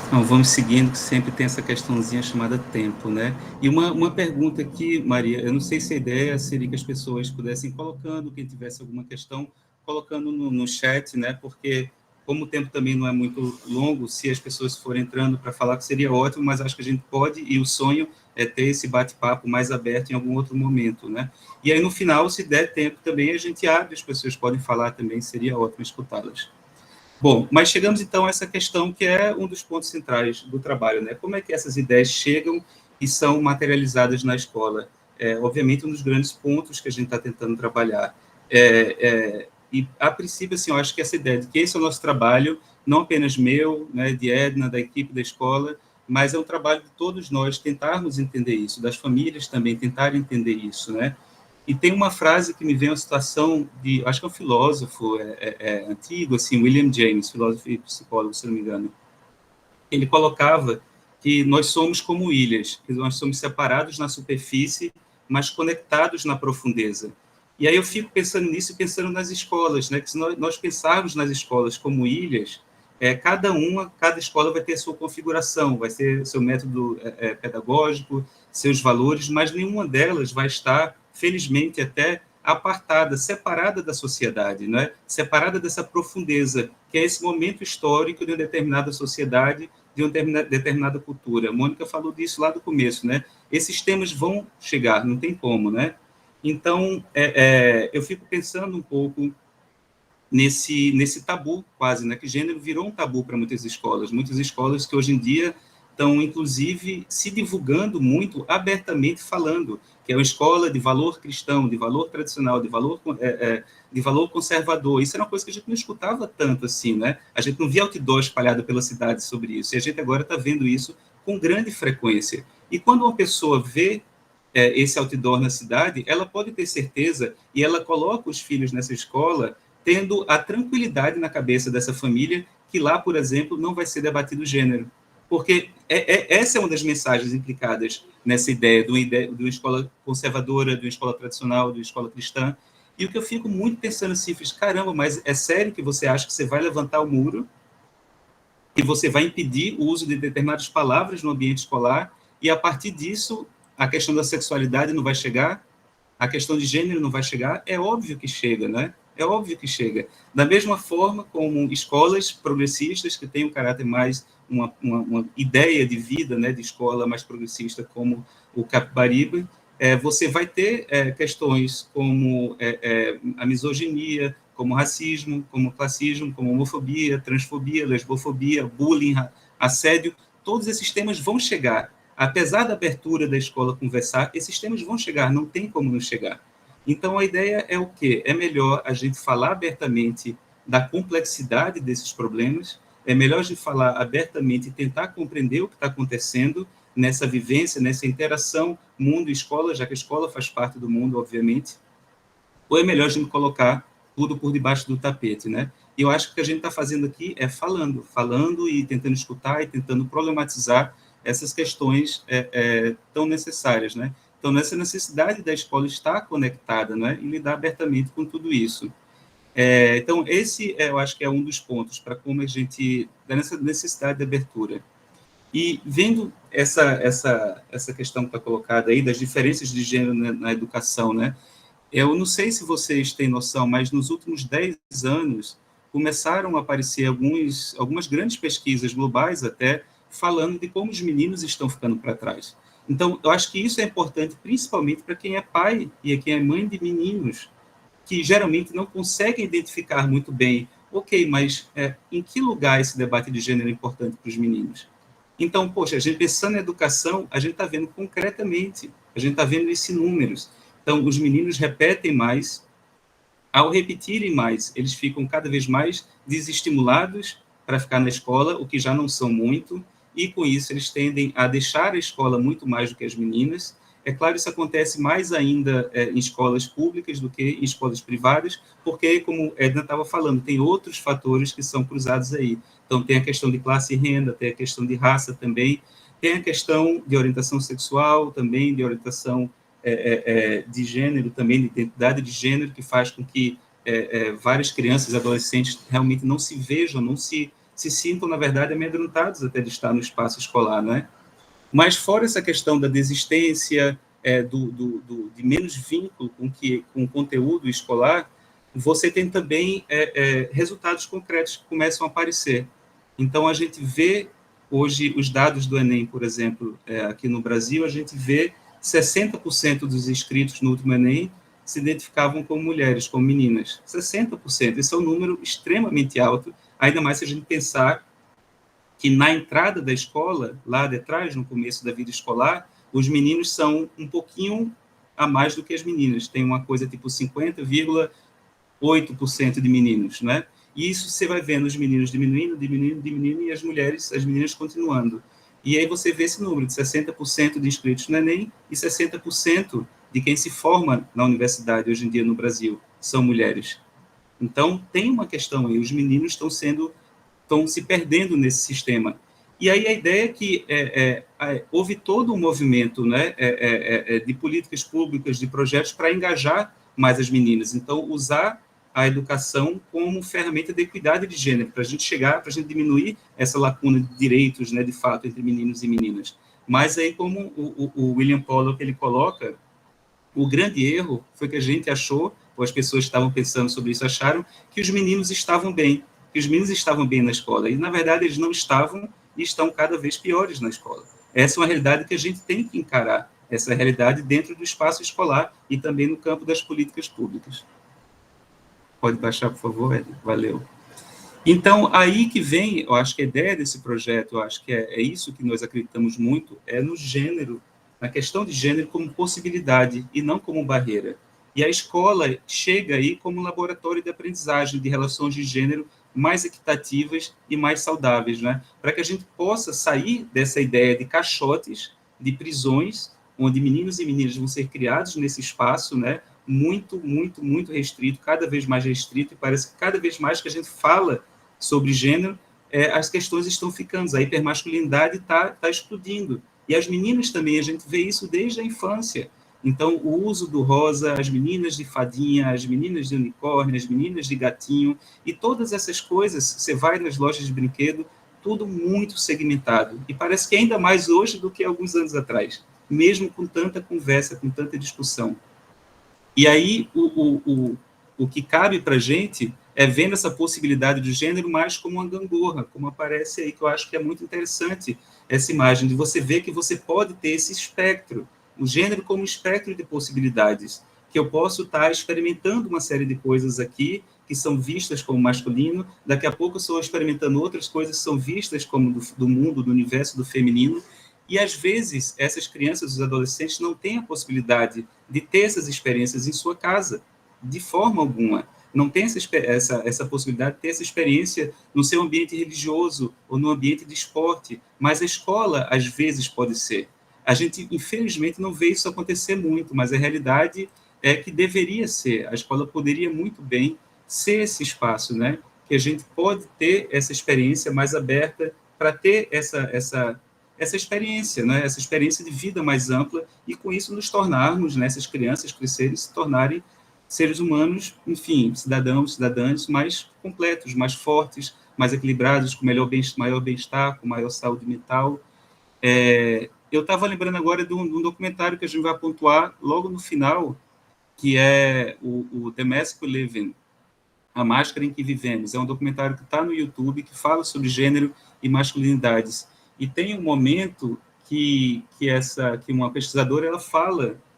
Então, vamos seguindo, que sempre tem essa questãozinha chamada tempo, né? E uma pergunta aqui, Maria, eu não sei se a ideia seria que as pessoas pudessem colocando, quem tivesse alguma questão, colocando no chat, né? Porque, como o tempo também não é muito longo, se as pessoas forem entrando para falar, que seria ótimo, mas acho que a gente pode, e o sonho é ter esse bate-papo mais aberto em algum outro momento, né? E aí, no final, se der tempo também, a gente abre, as pessoas podem falar também, seria ótimo escutá-las. Bom, mas chegamos então a essa questão que é um dos pontos centrais do trabalho, né? Como é que essas ideias chegam e são materializadas na escola? Obviamente, um dos grandes pontos que a gente está tentando trabalhar. E, a princípio, assim, eu acho que essa ideia de que esse é o nosso trabalho, não apenas meu, né, de Edna, da equipe da escola, mas é um trabalho de todos nós tentarmos entender isso, das famílias também tentarem entender isso, né? E tem uma frase que me vem a situação de, acho que é um filósofo antigo, assim, William James, filósofo e psicólogo, se não me engano. Ele colocava que nós somos como ilhas, que nós somos separados na superfície, mas conectados na profundeza. E aí eu fico pensando nisso e pensando nas escolas, né? Que se nós pensarmos nas escolas como ilhas, cada escola vai ter a sua configuração, vai ter seu método pedagógico, seus valores, mas nenhuma delas vai estar, felizmente, até apartada, separada da sociedade, né? Separada dessa profundeza, que é esse momento histórico de uma determinada sociedade, de uma determinada cultura. A Mônica falou disso lá do começo, né? Esses temas vão chegar, não tem como, né? Então, eu fico pensando um pouco nesse tabu, quase, né? Que gênero virou um tabu para muitas escolas que hoje em dia estão, inclusive, se divulgando muito abertamente, falando que é uma escola de valor cristão, de valor tradicional, de valor conservador. Isso era uma coisa que a gente não escutava tanto assim, né? A gente não via outdoor espalhado pela cidade sobre isso, e a gente agora está vendo isso com grande frequência. E quando uma pessoa vê esse outdoor na cidade, ela pode ter certeza, e ela coloca os filhos nessa escola tendo a tranquilidade na cabeça dessa família que lá, por exemplo, não vai ser debatido o gênero. Porque essa é uma das mensagens implicadas nessa ideia de uma escola conservadora, de uma escola tradicional, de uma escola cristã. E o que eu fico muito pensando assim, caramba, mas é sério que você acha que você vai levantar o muro e você vai impedir o uso de determinadas palavras no ambiente escolar e, a partir disso, a questão da sexualidade não vai chegar? A questão de gênero não vai chegar? É óbvio que chega, né? É óbvio que chega. Da mesma forma como escolas progressistas que têm um caráter mais, uma ideia de vida, né, de escola mais progressista, como o Capibaribe, você vai ter questões como a misoginia, como racismo, como classismo, como homofobia, transfobia, lesbofobia, bullying, assédio, todos esses temas vão chegar. Apesar da abertura da escola conversar, esses temas vão chegar, não tem como não chegar. Então, a ideia é o quê? É melhor a gente falar abertamente da complexidade desses problemas, é melhor a gente falar abertamente e tentar compreender o que está acontecendo nessa vivência, nessa interação mundo-escola, já que a escola faz parte do mundo, obviamente, ou é melhor a gente colocar tudo por debaixo do tapete, né? E eu acho que o que a gente está fazendo aqui é falando e tentando escutar e tentando problematizar essas questões tão necessárias, né? Então, nessa necessidade da escola estar conectada, né? E lidar abertamente com tudo isso. Então, esse eu acho que é um dos pontos para como a gente, nessa necessidade de abertura. E vendo essa questão que está colocada aí, das diferenças de gênero na educação, né? Eu não sei se vocês têm noção, mas nos últimos 10 anos começaram a aparecer algumas grandes pesquisas globais até, falando de como os meninos estão ficando para trás. Então, eu acho que isso é importante, principalmente para quem é pai e quem é mãe de meninos, que geralmente não conseguem identificar muito bem, ok, mas em que lugar esse debate de gênero é importante para os meninos? Então, poxa, a gente pensando em educação, a gente está vendo concretamente, a gente está vendo isso em números. Então, os meninos repetem mais, ao repetirem mais, eles ficam cada vez mais desestimulados para ficar na escola, o que já não são muito, e com isso eles tendem a deixar a escola muito mais do que as meninas. É claro, isso acontece mais ainda em escolas públicas do que em escolas privadas, porque, como Edna estava falando, tem outros fatores que são cruzados aí. Então, tem a questão de classe e renda, tem a questão de raça também, tem a questão de orientação sexual também, de orientação de gênero também, de identidade de gênero, que faz com que várias crianças e adolescentes realmente não se vejam, não se sintam, na verdade, amedrontados até de estar no espaço escolar, né? Mas fora essa questão da desistência, de menos vínculo com o conteúdo escolar, você tem também resultados concretos que começam a aparecer. Então, a gente vê hoje os dados do Enem, por exemplo, aqui no Brasil, a gente vê 60% dos inscritos no último Enem se identificavam como mulheres, como meninas. 60%. Esse é um número extremamente alto, ainda mais se a gente pensar que na entrada da escola, lá de trás, no começo da vida escolar, os meninos são um pouquinho a mais do que as meninas. Tem uma coisa tipo 50,8% de meninos, né? E isso você vai vendo os meninos diminuindo, e as meninas continuando. E aí você vê esse número de 60% de inscritos no Enem e 60% de quem se forma na universidade hoje em dia no Brasil são mulheres. Então, tem uma questão aí, os meninos estão se perdendo nesse sistema. E aí a ideia é que houve todo um movimento, né, de políticas públicas, de projetos para engajar mais as meninas. Então, usar a educação como ferramenta de equidade de gênero, para a gente diminuir essa lacuna de direitos, né, de fato, entre meninos e meninas. Mas aí, como o William Pollock ele coloca, o grande erro foi que a gente achou, ou as pessoas que estavam pensando sobre isso acharam, que os meninos estavam bem, na escola. E, na verdade, eles não estavam e estão cada vez piores na escola. Essa é uma realidade que a gente tem que encarar, essa realidade dentro do espaço escolar e também no campo das políticas públicas. Pode baixar, por favor, Ed? Valeu. Então, aí que vem, eu acho que a ideia desse projeto, eu acho que é isso que nós acreditamos muito, é no gênero, na questão de gênero como possibilidade e não como barreira. E a escola chega aí como um laboratório de aprendizagem de relações de gênero mais equitativas e mais saudáveis, né? Para que a gente possa sair dessa ideia de caixotes, de prisões, onde meninos e meninas vão ser criados nesse espaço, né? Muito, muito, muito restrito, cada vez mais restrito, e parece que cada vez mais que a gente fala sobre gênero, as questões estão ficando, a hipermasculinidade está explodindo. E as meninas também, a gente vê isso desde a infância. Então, o uso do rosa, as meninas de fadinha, as meninas de unicórnio, as meninas de gatinho, e todas essas coisas, você vai nas lojas de brinquedo, tudo muito segmentado. E parece que ainda mais hoje do que alguns anos atrás, mesmo com tanta conversa, com tanta discussão. E aí, o que cabe para a gente é vendo essa possibilidade de gênero mais como uma gangorra, como aparece aí, que eu acho que é muito interessante essa imagem, de você ver que você pode ter esse espectro, o gênero como espectro de possibilidades, que eu posso estar experimentando uma série de coisas aqui, que são vistas como masculino, daqui a pouco eu estou experimentando outras coisas que são vistas como do mundo, do universo, do feminino, e às vezes essas crianças, os adolescentes, não têm a possibilidade de ter essas experiências em sua casa, de forma alguma. Não tem essa possibilidade de ter essa experiência no seu ambiente religioso ou no ambiente de esporte, mas a escola, às vezes, pode ser. A gente, infelizmente, não vê isso acontecer muito, mas a realidade é que deveria ser. A escola poderia muito bem ser esse espaço, né? Que a gente pode ter essa experiência mais aberta para ter essa experiência, né? Essa experiência de vida mais ampla e, com isso, nos tornarmos, né? Essas crianças crescerem, se tornarem seres humanos, enfim, cidadãos, cidadãs mais completos, mais fortes, mais equilibrados, com maior bem-estar, com maior saúde mental. Eu estava lembrando agora de um documentário que a gente vai pontuar logo no final, que é o The Mask We Live In, A Máscara em que Vivemos. É um documentário que está no YouTube, que fala sobre gênero e masculinidades. E tem um momento que uma pesquisadora,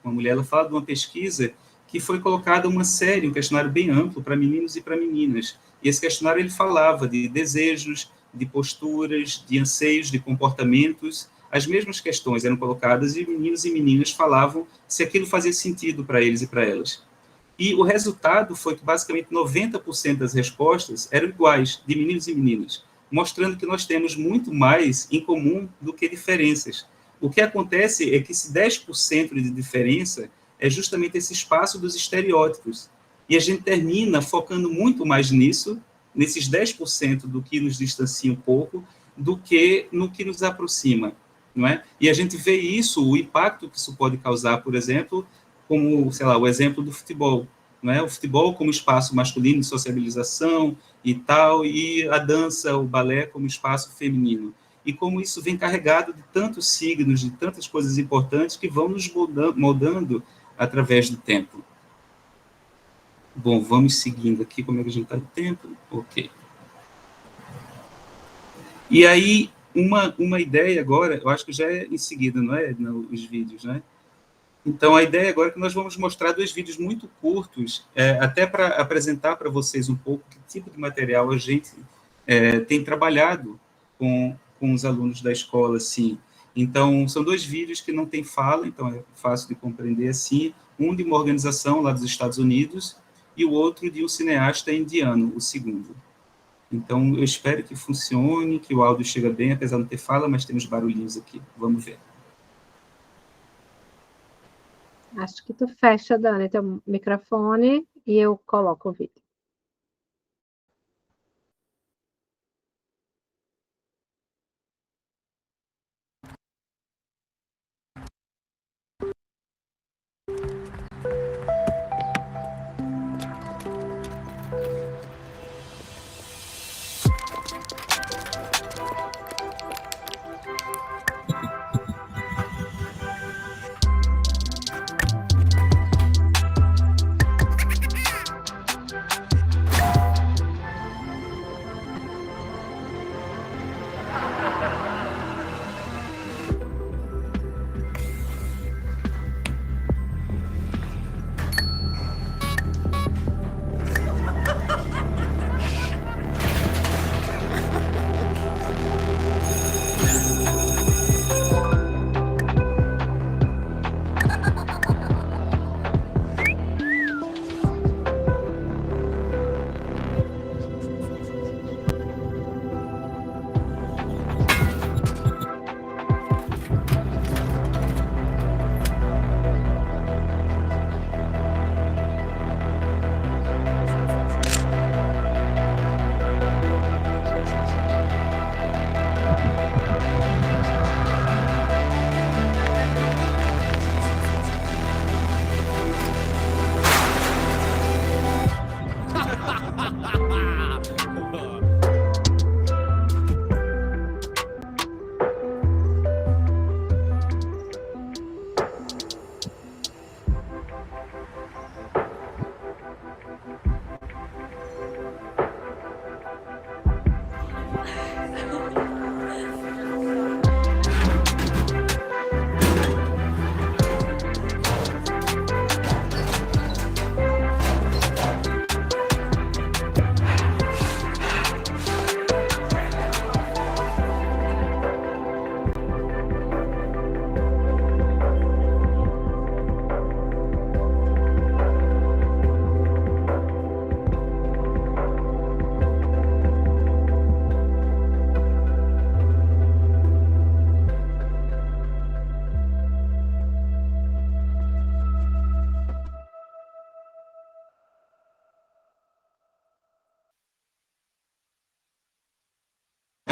uma mulher fala de uma pesquisa que foi colocada uma série, um questionário bem amplo para meninos e para meninas. E esse questionário ele falava de desejos, de posturas, de anseios, de comportamentos. As mesmas questões eram colocadas e meninos e meninas falavam se aquilo fazia sentido para eles e para elas. E o resultado foi que basicamente 90% das respostas eram iguais, de meninos e meninas, mostrando que nós temos muito mais em comum do que diferenças. O que acontece é que esse 10% de diferença é justamente esse espaço dos estereótipos. E a gente termina focando muito mais nisso, nesses 10% do que nos distancia um pouco, do que no que nos aproxima, não é? E a gente vê isso, o impacto que isso pode causar, por exemplo, como, sei lá, o exemplo do futebol, não é? O futebol como espaço masculino de sociabilização e tal, e a dança, o balé como espaço feminino. E como isso vem carregado de tantos signos, de tantas coisas importantes que vão nos moldando através do tempo. Bom, vamos seguindo aqui, como é que a gente está de tempo? Ok. E aí, uma ideia agora, eu acho que já é em seguida, não é? Os vídeos, né? Então, a ideia agora é que nós vamos mostrar 2 vídeos muito curtos, até para apresentar para vocês um pouco que tipo de material a gente tem trabalhado com os alunos da escola, assim. Então, são 2 vídeos que não tem fala, então é fácil de compreender assim. Um de uma organização lá dos Estados Unidos e o outro de um cineasta indiano, o segundo. Então, eu espero que funcione, que o áudio chega bem, apesar de não ter fala, mas temos barulhinhos aqui. Vamos ver. Acho que tu fecha, Dani, teu microfone e eu coloco o vídeo.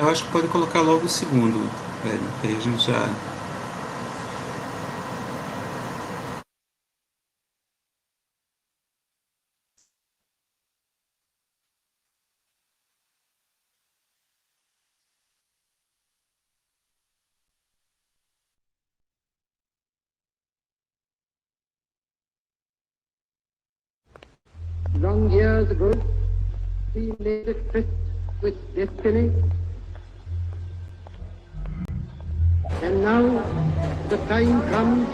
Eu acho que pode colocar logo o segundo, que aí a gente já... Long years ago, we made a tryst with destiny, and now the time comes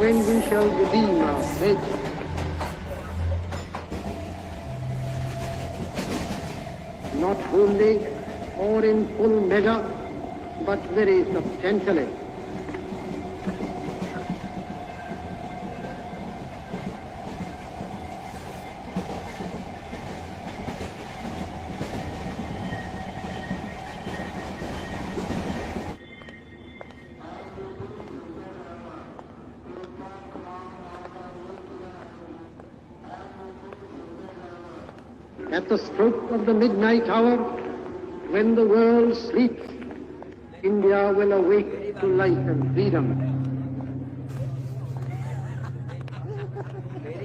when we shall redeem our pledge. Not wholly or in full measure, but very substantially. At the stroke of the midnight hour, when the world sleeps, India will awake to life and freedom.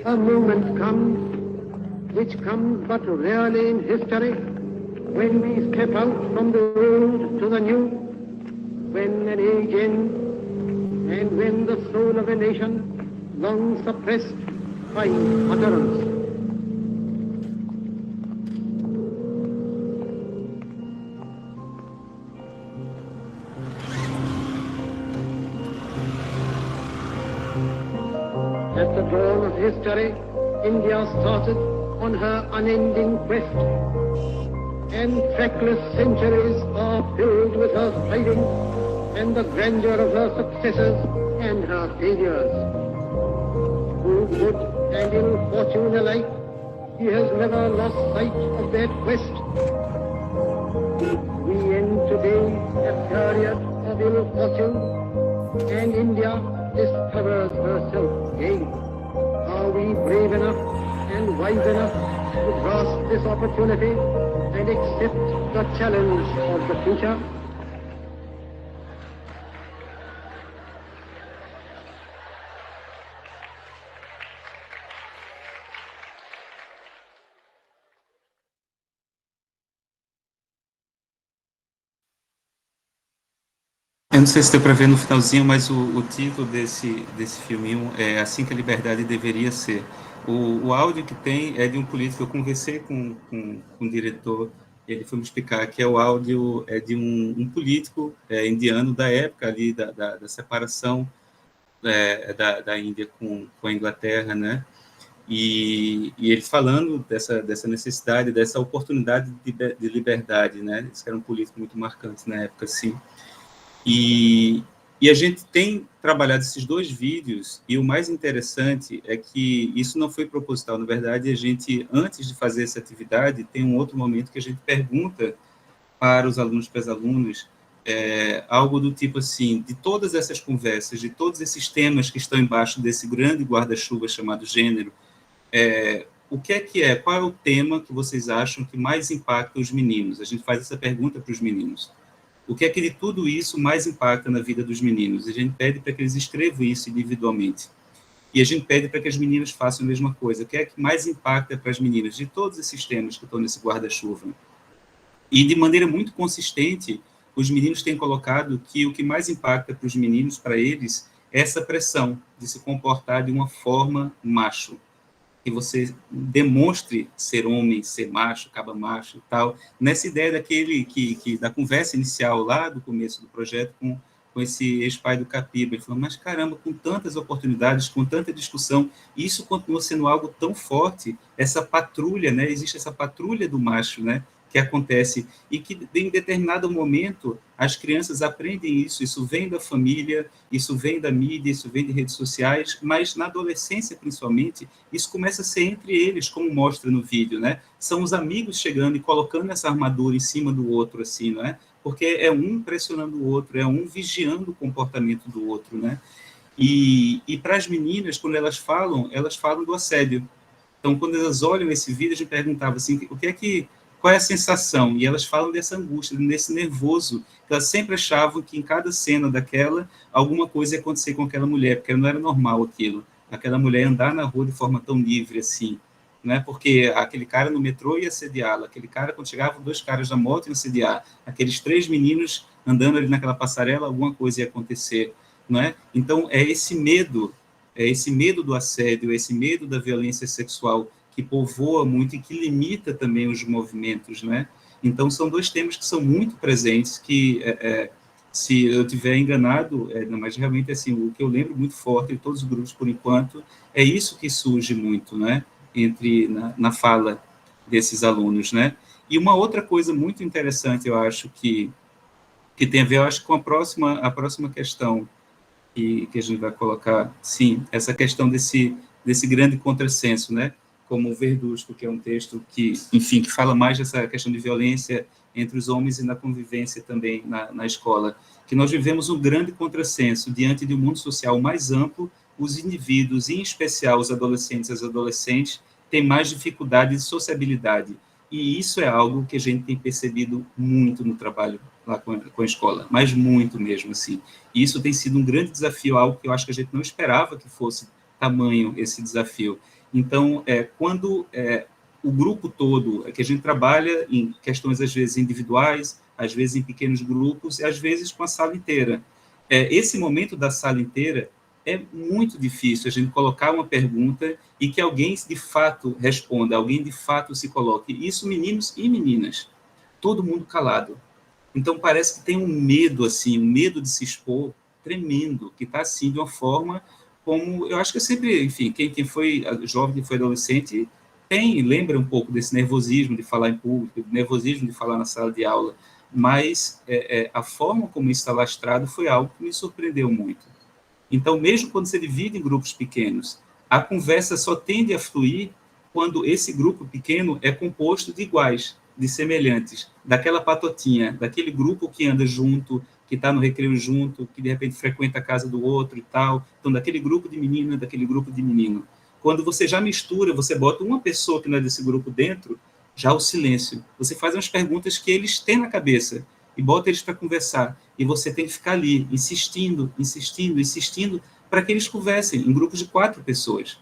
A moment comes, which comes but rarely in history, when we step out from the old to the new, when an age ends, and when the soul of a nation, long suppressed, finds utterance. At the dawn of history, India started on her unending quest, and trackless centuries are filled with her striving and the grandeur of her successes and her failures. Through good and ill fortune alike, she has never lost sight of that quest. We end today a period of ill fortune, and India discovers herself again. Are we brave enough and wise enough to grasp this opportunity and accept the challenge of the future? Eu não sei se deu para ver no finalzinho, mas o título desse filminho é Assim que a Liberdade Deveria Ser. O áudio que tem é de um político. Eu conversei com o diretor, ele foi me explicar que o áudio é de um político indiano da época ali da separação da Índia com a Inglaterra, né? E ele falando dessa necessidade, dessa oportunidade de liberdade, né? Esse era um político muito marcante na época, assim. E a gente tem trabalhado esses dois vídeos, e o mais interessante é que isso não foi proposital. Na verdade, a gente, antes de fazer essa atividade, tem um outro momento que a gente pergunta para os alunos, para as alunas, algo do tipo assim, de todas essas conversas, de todos esses temas que estão embaixo desse grande guarda-chuva chamado gênero, o que é? Qual é o tema que vocês acham que mais impacta os meninos? A gente faz essa pergunta para os meninos. O que é que de tudo isso mais impacta na vida dos meninos? A gente pede para que eles escrevam isso individualmente. E a gente pede para que as meninas façam a mesma coisa. O que é que mais impacta para as meninas de todos esses temas que estão nesse guarda-chuva? E, de maneira muito consistente, os meninos têm colocado que o que mais impacta para os meninos, para eles, é essa pressão de se comportar de uma forma macho. Que você demonstre ser homem, ser macho, caba macho e tal, nessa ideia da conversa inicial lá do começo do projeto com esse ex-pai do Capiba. Ele falou, mas caramba, com tantas oportunidades, com tanta discussão, isso continua sendo algo tão forte, essa patrulha, né? Existe essa patrulha do macho, né? Que acontece, e que em determinado momento as crianças aprendem isso vem da família, isso vem da mídia, isso vem de redes sociais, mas na adolescência, principalmente, isso começa a ser entre eles, como mostra no vídeo, né? São os amigos chegando e colocando essa armadura em cima do outro, assim, não é? Porque é um pressionando o outro, é um vigiando o comportamento do outro, né? E para as meninas, quando elas falam do assédio. Então, quando elas olham esse vídeo, a gente perguntava assim, qual é a sensação? E elas falam dessa angústia, desse nervoso, que elas sempre achavam que em cada cena daquela, alguma coisa ia acontecer com aquela mulher, porque não era normal aquilo, aquela mulher andar na rua de forma tão livre assim, né? Porque aquele cara no metrô ia assediá-la, aquele cara, quando chegavam 2 caras na moto, iam assediar, aqueles 3 meninos andando ali naquela passarela, alguma coisa ia acontecer, não é? Então, é esse medo do assédio, esse medo da violência sexual que povoa muito e que limita também os movimentos, né? Então, são 2 temas que são muito presentes, que, se eu estiver enganado, mas realmente, assim, o que eu lembro muito forte de todos os grupos, por enquanto, é isso que surge muito, né? Na fala desses alunos, né? E uma outra coisa muito interessante, eu acho, que tem a ver, eu acho, com a próxima questão que a gente vai colocar, sim, essa questão desse grande contrassenso, né? Como o Verdusco, que é um texto que, enfim, que fala mais dessa questão de violência entre os homens e na convivência também na escola, que nós vivemos um grande contrassenso diante de um mundo social mais amplo. Os indivíduos, em especial os adolescentes e as adolescentes, têm mais dificuldade de sociabilidade, e isso é algo que a gente tem percebido muito no trabalho lá com a escola, mas muito mesmo, assim. E isso tem sido um grande desafio, algo que eu acho que a gente não esperava que fosse tamanho esse desafio. Então, quando o grupo todo, que a gente trabalha em questões, às vezes, individuais, às vezes em pequenos grupos, e às vezes com a sala inteira. Esse momento da sala inteira é muito difícil a gente colocar uma pergunta e que alguém, de fato, responda, alguém, de fato, se coloque. Isso, meninos e meninas, todo mundo calado. Então, parece que tem um medo, assim, um medo de se expor tremendo, que está, assim, de uma forma como... Eu acho que sempre, enfim, quem foi jovem, quem foi adolescente, lembra um pouco desse nervosismo de falar em público, nervosismo de falar na sala de aula, mas a forma como isso está lastrado foi algo que me surpreendeu muito. Então, mesmo quando você divide em grupos pequenos, a conversa só tende a fluir quando esse grupo pequeno é composto de iguais, de semelhantes, daquela patotinha, daquele grupo que anda junto, que está no recreio junto, que de repente frequenta a casa do outro e tal. Então, daquele grupo de menina, daquele grupo de menino. Quando você já mistura, você bota uma pessoa que não é desse grupo dentro, já o silêncio. Você faz umas perguntas que eles têm na cabeça e bota eles para conversar. E você tem que ficar ali, insistindo, para que eles conversem em grupos de 4 pessoas.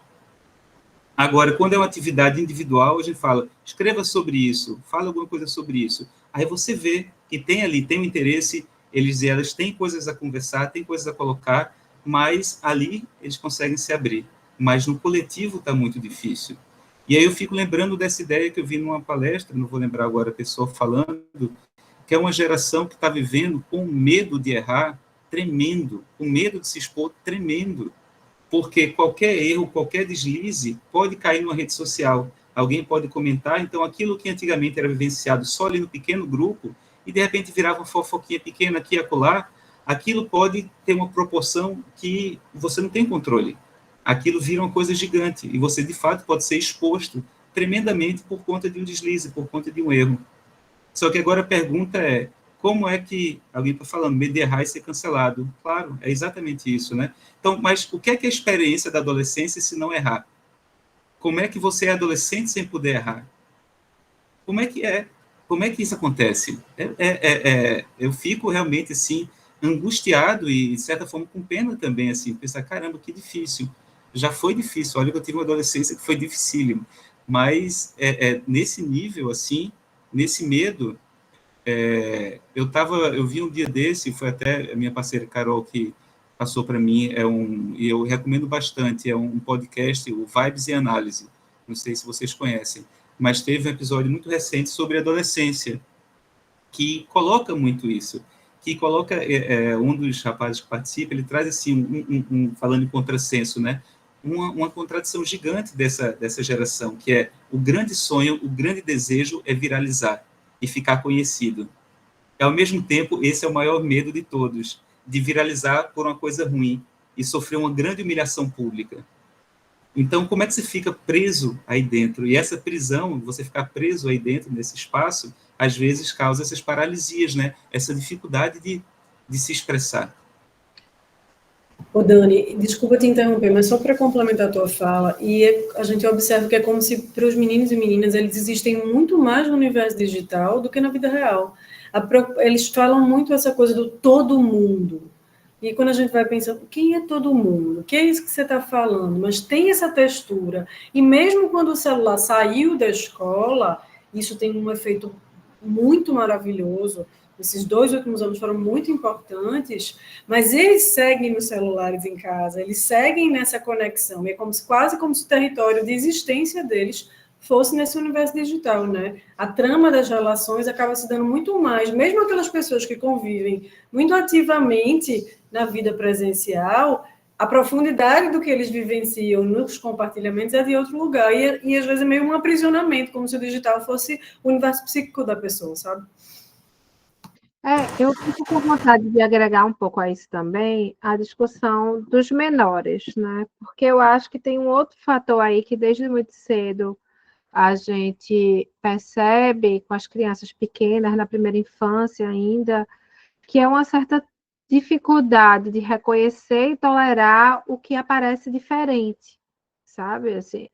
Agora, quando é uma atividade individual, a gente fala, escreva sobre isso, fala alguma coisa sobre isso. Aí você vê que tem um interesse, eles e elas têm coisas a conversar, têm coisas a colocar, mas ali eles conseguem se abrir. Mas no coletivo está muito difícil. E aí eu fico lembrando dessa ideia que eu vi numa palestra, não vou lembrar agora a pessoa falando, que é uma geração que está vivendo com medo de errar tremendo, com medo de se expor tremendo, porque qualquer erro, qualquer deslize pode cair numa rede social, alguém pode comentar, então aquilo que antigamente era vivenciado só ali no pequeno grupo, e de repente virava uma fofoquinha pequena aqui e acolá, aquilo pode ter uma proporção que você não tem controle. Aquilo vira uma coisa gigante, e você de fato pode ser exposto tremendamente por conta de um deslize, por conta de um erro. Só que agora a pergunta é, como é que alguém está falando, medo de errar e ser cancelado? Claro, é exatamente isso, né? Então, mas o que é a experiência da adolescência se não errar? Como é que você é adolescente sem poder errar? Como é que é? Como é que isso acontece? Eu fico realmente, assim, angustiado e, de certa forma, com pena também, assim, pensar, caramba, que difícil. Já foi difícil, olha que eu tive uma adolescência que foi dificílimo, mas nesse nível, assim, nesse medo, eu vi um dia desse, foi até a minha parceira Carol que passou para mim, e eu recomendo bastante, é um podcast, o Vibes e Análise, não sei se vocês conhecem, mas teve um episódio muito recente sobre adolescência, que coloca muito isso, que coloca, um dos rapazes que participa, ele traz assim, falando em contrassenso, né, uma contradição gigante dessa geração, que é o grande sonho, o grande desejo é viralizar e ficar conhecido. E, ao mesmo tempo, esse é o maior medo de todos, de viralizar por uma coisa ruim e sofrer uma grande humilhação pública. Então, como é que você fica preso aí dentro? E essa prisão, você ficar preso aí dentro, nesse espaço, às vezes causa essas paralisias, né? Essa dificuldade de se expressar. Ô Dani, desculpa te interromper, mas só para complementar a tua fala, a gente observa que é como se para os meninos e meninas eles existem muito mais no universo digital do que na vida real. Eles falam muito essa coisa do todo mundo. E quando a gente vai pensando, quem é todo mundo? O que é isso que você está falando? Mas tem essa textura. E mesmo quando o celular saiu da escola, isso tem um efeito muito maravilhoso. Esses 2 últimos anos foram muito importantes, mas eles seguem nos celulares em casa, eles seguem nessa conexão. É como se, quase como se o território de existência deles fosse nesse universo digital, né? A trama das relações acaba se dando muito mais, mesmo aquelas pessoas que convivem muito ativamente na vida presencial, a profundidade do que eles vivenciam nos compartilhamentos é de outro lugar, e às vezes é meio um aprisionamento, como se o digital fosse o universo psíquico da pessoa, sabe? Eu fico com vontade de agregar um pouco a isso também, a discussão dos menores, né? Porque eu acho que tem um outro fator aí que desde muito cedo a gente percebe com as crianças pequenas, na primeira infância ainda, que é uma certa dificuldade de reconhecer e tolerar o que aparece diferente, sabe? Assim,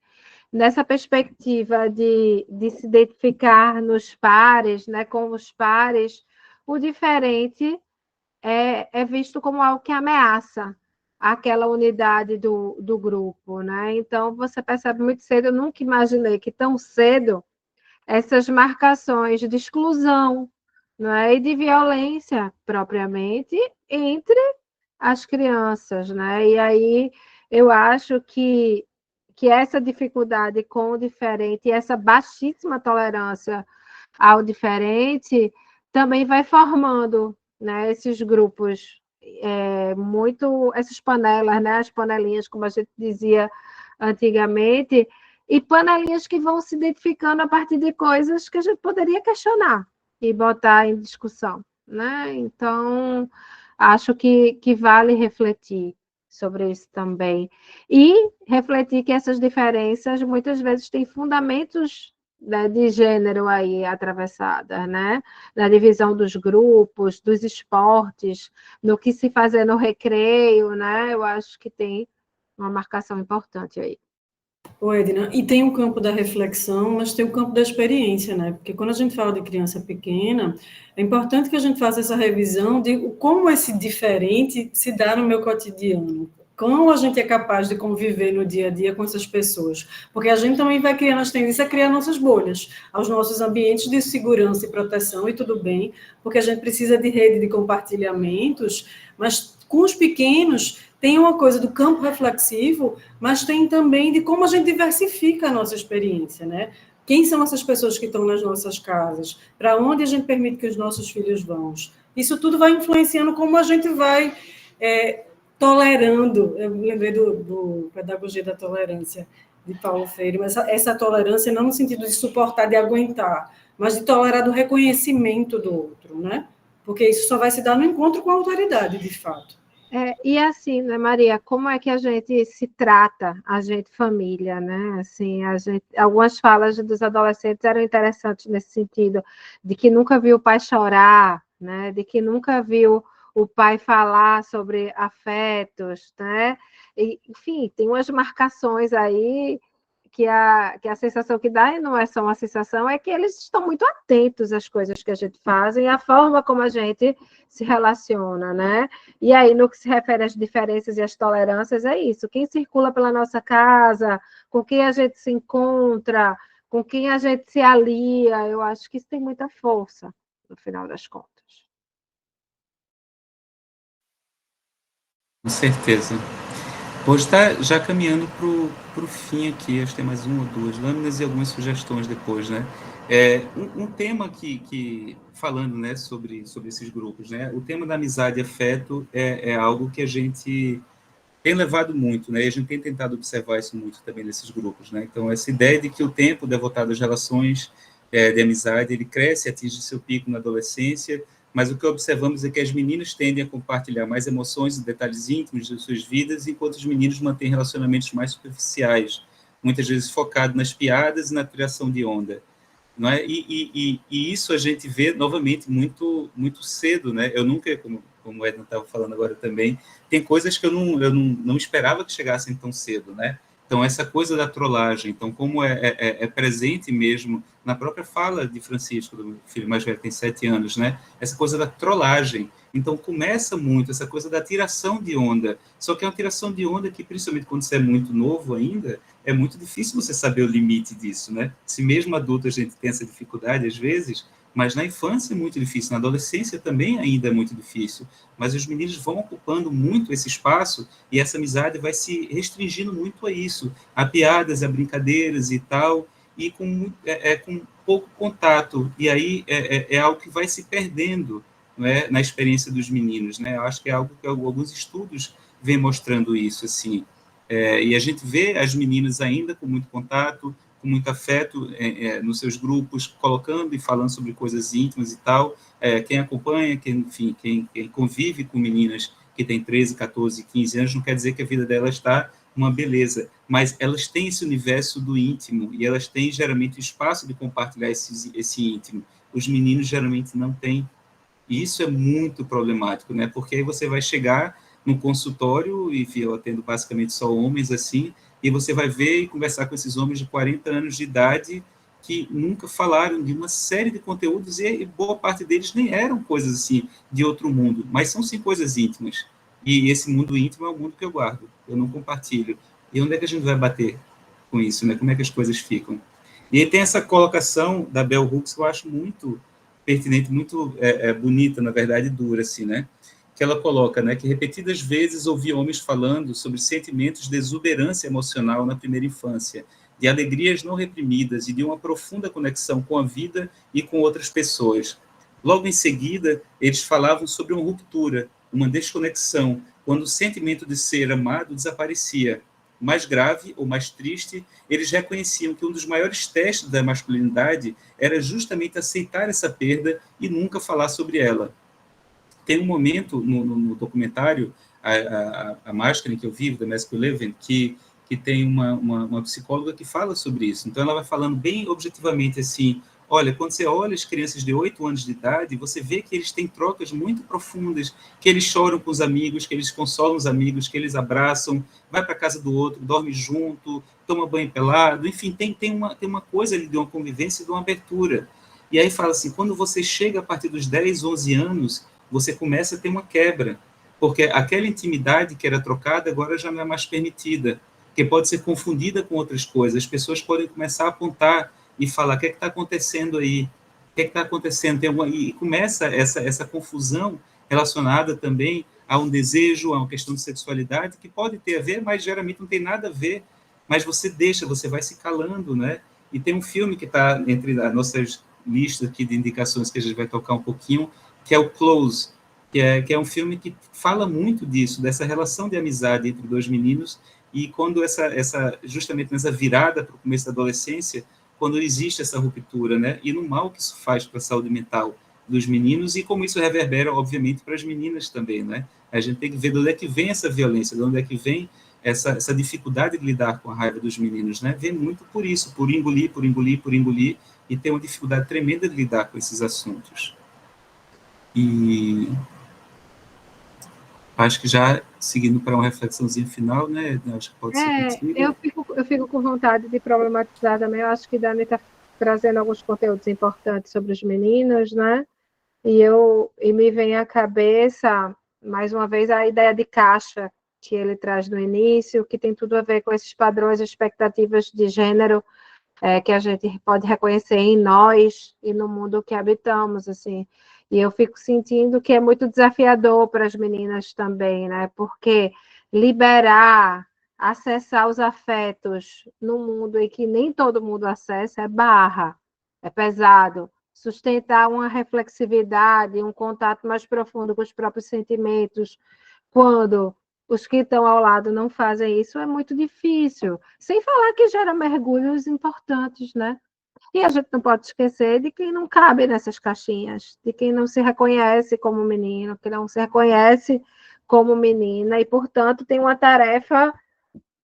nessa perspectiva de se identificar nos pares, né, com os pares, o diferente é visto como algo que ameaça aquela unidade do grupo, né? Então, você percebe muito cedo, eu nunca imaginei que tão cedo essas marcações de exclusão, né, e de violência propriamente entre as crianças, né? E aí eu acho que essa dificuldade com o diferente e essa baixíssima tolerância ao diferente também vai formando, né, esses grupos muito, essas panelas, né, as panelinhas, como a gente dizia antigamente, e panelinhas que vão se identificando a partir de coisas que a gente poderia questionar e botar em discussão, né? Então, acho que vale refletir sobre isso também. E refletir que essas diferenças muitas vezes têm fundamentos, né, de gênero aí atravessadas, né? Na divisão dos grupos, dos esportes, no que se fazer no recreio, né? Eu acho que tem uma marcação importante aí. Ô, Edna, e tem o campo da reflexão, mas tem o campo da experiência, né? Porque quando a gente fala de criança pequena, é importante que a gente faça essa revisão de como esse diferente se dá no meu cotidiano. Como a gente é capaz de conviver no dia a dia com essas pessoas. Porque a gente também vai criando as tendências a criar nossas bolhas, aos nossos ambientes de segurança e proteção, e tudo bem, porque a gente precisa de rede de compartilhamentos, mas com os pequenos tem uma coisa do campo reflexivo, mas tem também de como a gente diversifica a nossa experiência, né? Quem são essas pessoas que estão nas nossas casas? Para onde a gente permite que os nossos filhos vão? Isso tudo vai influenciando como a gente vai tolerando. Eu me lembrei do Pedagogia da Tolerância, de Paulo Freire, mas essa tolerância não no sentido de suportar, de aguentar, mas de tolerar do reconhecimento do outro, né? Porque isso só vai se dar no encontro com a autoridade, de fato. E assim, né, Maria, como é que a gente se trata, a gente família, né? Assim, algumas falas dos adolescentes eram interessantes nesse sentido, de que nunca viu o pai chorar, né? De que nunca viu o pai falar sobre afetos, né? E, enfim, tem umas marcações aí que a sensação que dá, e não é só uma sensação, é que eles estão muito atentos às coisas que a gente faz e à forma como a gente se relaciona, né? E aí, no que se refere às diferenças e às tolerâncias, é isso. Quem circula pela nossa casa, com quem a gente se encontra, com quem a gente se alia, eu acho que isso tem muita força, no final das contas. Com certeza. Hoje está já caminhando para o fim aqui, acho que tem mais uma ou duas lâminas e algumas sugestões depois, né? Um tema que falando, né, sobre esses grupos, né? O tema da amizade e afeto é algo que a gente tem levado muito, né? E a gente tem tentado observar isso muito também nesses grupos, né? Então, essa ideia de que o tempo devotado às relações de amizade, ele cresce, atinge seu pico na adolescência, mas o que observamos é que as meninas tendem a compartilhar mais emoções e detalhes íntimos de suas vidas, enquanto os meninos mantêm relacionamentos mais superficiais, muitas vezes focados nas piadas e na criação de onda. Não é? E isso a gente vê, novamente, muito, muito cedo. Né? Eu nunca, como como o Edna estava falando agora também, tem coisas que eu não esperava que chegassem tão cedo, né? Então, essa coisa da trollagem, então, como é presente mesmo na própria fala de Francisco, do filho mais velho, tem 7 anos, né? Essa coisa da trollagem. Então, começa muito essa coisa da tiração de onda. Só que é uma tiração de onda que, principalmente quando você é muito novo ainda, é muito difícil você saber o limite disso, né? Se mesmo adulto a gente tem essa dificuldade, às vezes, mas na infância é muito difícil, na adolescência também ainda é muito difícil. Mas os meninos vão ocupando muito esse espaço e essa amizade vai se restringindo muito a isso, a piadas, a brincadeiras e tal, e com pouco contato. E aí é algo que vai se perdendo, não é, na experiência dos meninos, né? Eu acho que é algo que alguns estudos vêm mostrando isso, assim. E a gente vê as meninas ainda com muito contato, com muito afeto nos seus grupos, colocando e falando sobre coisas íntimas e tal. Quem acompanha, quem convive com meninas que têm 13, 14, 15 anos, não quer dizer que a vida delas está uma beleza, mas elas têm esse universo do íntimo e elas têm, geralmente, espaço de compartilhar esse íntimo. Os meninos, geralmente, não têm. E isso é muito problemático, né? Porque aí você vai chegar no consultório, e eu atendo basicamente só homens assim, e você vai ver e conversar com esses homens de 40 anos de idade que nunca falaram de uma série de conteúdos e boa parte deles nem eram coisas assim de outro mundo, mas são sim coisas íntimas. E esse mundo íntimo é o mundo que eu guardo, eu não compartilho. E onde é que a gente vai bater com isso, né? Como é que as coisas ficam? E aí tem essa colocação da Bell Hooks que eu acho muito pertinente, muito bonita, na verdade, dura, assim, né? Que ela coloca, né, que repetidas vezes ouvi homens falando sobre sentimentos de exuberância emocional na primeira infância, de alegrias não reprimidas e de uma profunda conexão com a vida e com outras pessoas. Logo em seguida, eles falavam sobre uma ruptura, uma desconexão, quando o sentimento de ser amado desaparecia. Mais grave ou mais triste, eles reconheciam que um dos maiores testes da masculinidade era justamente aceitar essa perda e nunca falar sobre ela. Tem um momento no documentário, a Máscara que eu vivo, da Mesco Levin, que tem uma psicóloga que fala sobre isso. Então, ela vai falando bem objetivamente assim, olha, quando você olha as crianças de 8 anos de idade, você vê que eles têm trocas muito profundas, que eles choram com os amigos, que eles consolam os amigos, que eles abraçam, vai para a casa do outro, dorme junto, toma banho pelado, enfim, tem uma coisa ali de uma convivência e de uma abertura. E aí fala assim, quando você chega a partir dos 10, 11 anos, você começa a ter uma quebra, porque aquela intimidade que era trocada agora já não é mais permitida, que pode ser confundida com outras coisas. As pessoas podem começar a apontar e falar, o que está acontecendo aí? O que está acontecendo? E começa essa confusão relacionada também a um desejo, a uma questão de sexualidade, que pode ter a ver, mas geralmente não tem nada a ver, mas você deixa, você vai se calando, né? E tem um filme que está entre as nossas listas aqui de indicações que a gente vai tocar um pouquinho, que é o Close, que é um filme que fala muito disso, dessa relação de amizade entre dois meninos, e quando justamente nessa virada para o começo da adolescência, quando existe essa ruptura, né? E no mal que isso faz para a saúde mental dos meninos e como isso reverbera, obviamente, para as meninas também, né? A gente tem que ver de onde é que vem essa violência, de onde é que vem essa dificuldade de lidar com a raiva dos meninos, né? Vem muito por isso, por engolir, e ter uma dificuldade tremenda de lidar com esses assuntos. E acho que já seguindo para uma reflexãozinha final, né? Acho que pode ser contigo. Eu fico com vontade de problematizar também. Eu acho que Dani está trazendo alguns conteúdos importantes sobre os meninos, né? E me vem à cabeça, mais uma vez, a ideia de caixa que ele traz no início, que tem tudo a ver com esses padrões e expectativas de gênero que a gente pode reconhecer em nós e no mundo que habitamos, assim. E eu fico sentindo que é muito desafiador para as meninas também, né? Porque liberar, acessar os afetos no mundo em que nem todo mundo acessa é barra, é pesado. Sustentar uma reflexividade, um contato mais profundo com os próprios sentimentos, quando os que estão ao lado não fazem isso, é muito difícil. Sem falar que gera mergulhos importantes, né? E a gente não pode esquecer de quem não cabe nessas caixinhas, de quem não se reconhece como menino, que não se reconhece como menina, e, portanto, tem uma tarefa,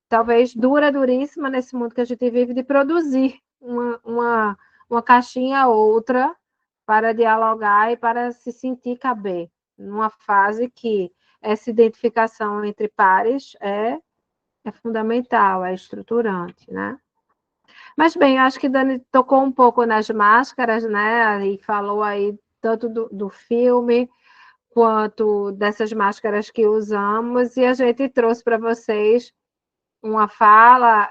talvez duríssima nesse mundo que a gente vive, de produzir uma caixinha outra para dialogar e para se sentir caber. numa fase que essa identificação entre pares é fundamental, é estruturante, né? Mas, bem, eu acho que Dani tocou um pouco nas máscaras, né? E falou aí tanto do filme quanto dessas máscaras que usamos, e a gente trouxe para vocês uma fala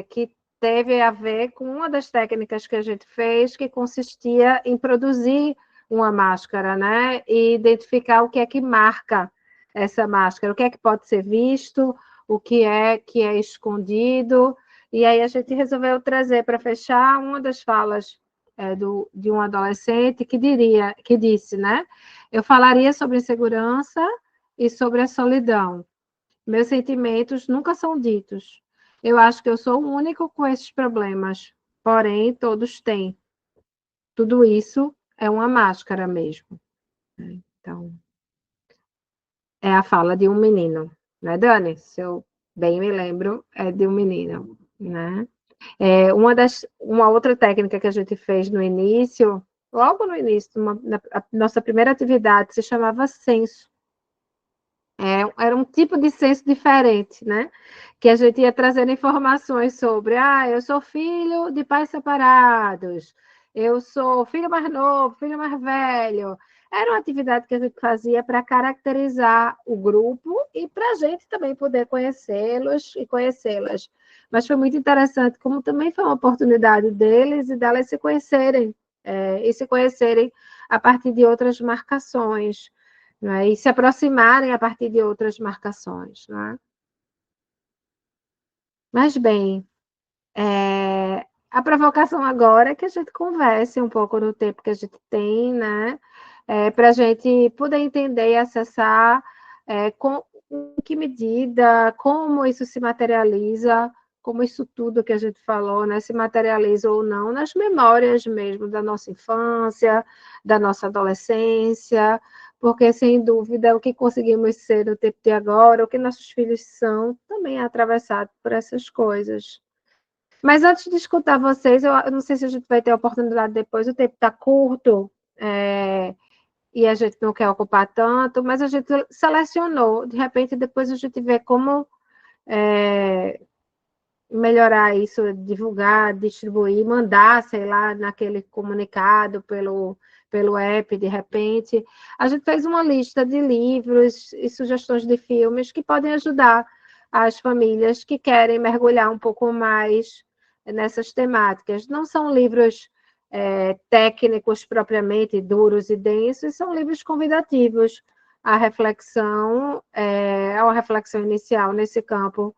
que teve a ver com uma das técnicas que a gente fez, que consistia em produzir uma máscara, né? E identificar o que é que marca essa máscara, o que é que pode ser visto, o que é escondido. E aí a gente resolveu trazer para fechar uma das falas de um adolescente que disse, né? Eu falaria sobre insegurança e sobre a solidão. Meus sentimentos nunca são ditos. Eu acho que eu sou o único com esses problemas, porém todos têm. Tudo isso é uma máscara mesmo. Então, é a fala de um menino, né, Dani? Se eu bem me lembro, é de um menino, né? Uma outra técnica que a gente fez no início, logo no início, a nossa primeira atividade se chamava censo. Era um tipo de censo diferente, né? Que a gente ia trazendo informações sobre, eu sou filho de pais separados, eu sou filho mais novo, filho mais velho. Era uma atividade que a gente fazia para caracterizar o grupo e para a gente também poder conhecê-los e conhecê-las. Mas foi muito interessante, como também foi uma oportunidade deles e delas se conhecerem, e se conhecerem a partir de outras marcações, né? E se aproximarem a partir de outras marcações, né? Mas, bem, a provocação agora é que a gente converse um pouco no tempo que a gente tem, né? Para a gente poder entender e acessar em que medida, como isso se materializa, como isso tudo que a gente falou, né, se materializa ou não nas memórias mesmo da nossa infância, da nossa adolescência, porque, sem dúvida, o que conseguimos ser no tempo de agora, o que nossos filhos são, também é atravessado por essas coisas. Mas antes de escutar vocês, eu não sei se a gente vai ter a oportunidade depois, o tempo está curto, e a gente não quer ocupar tanto, mas a gente selecionou, de repente depois a gente vê como melhorar isso, divulgar, distribuir, mandar, sei lá, naquele comunicado pelo app, de repente. A gente fez uma lista de livros e sugestões de filmes que podem ajudar as famílias que querem mergulhar um pouco mais nessas temáticas. Não são livros técnicos propriamente duros e densos, são livros convidativos à reflexão, a uma reflexão inicial nesse campo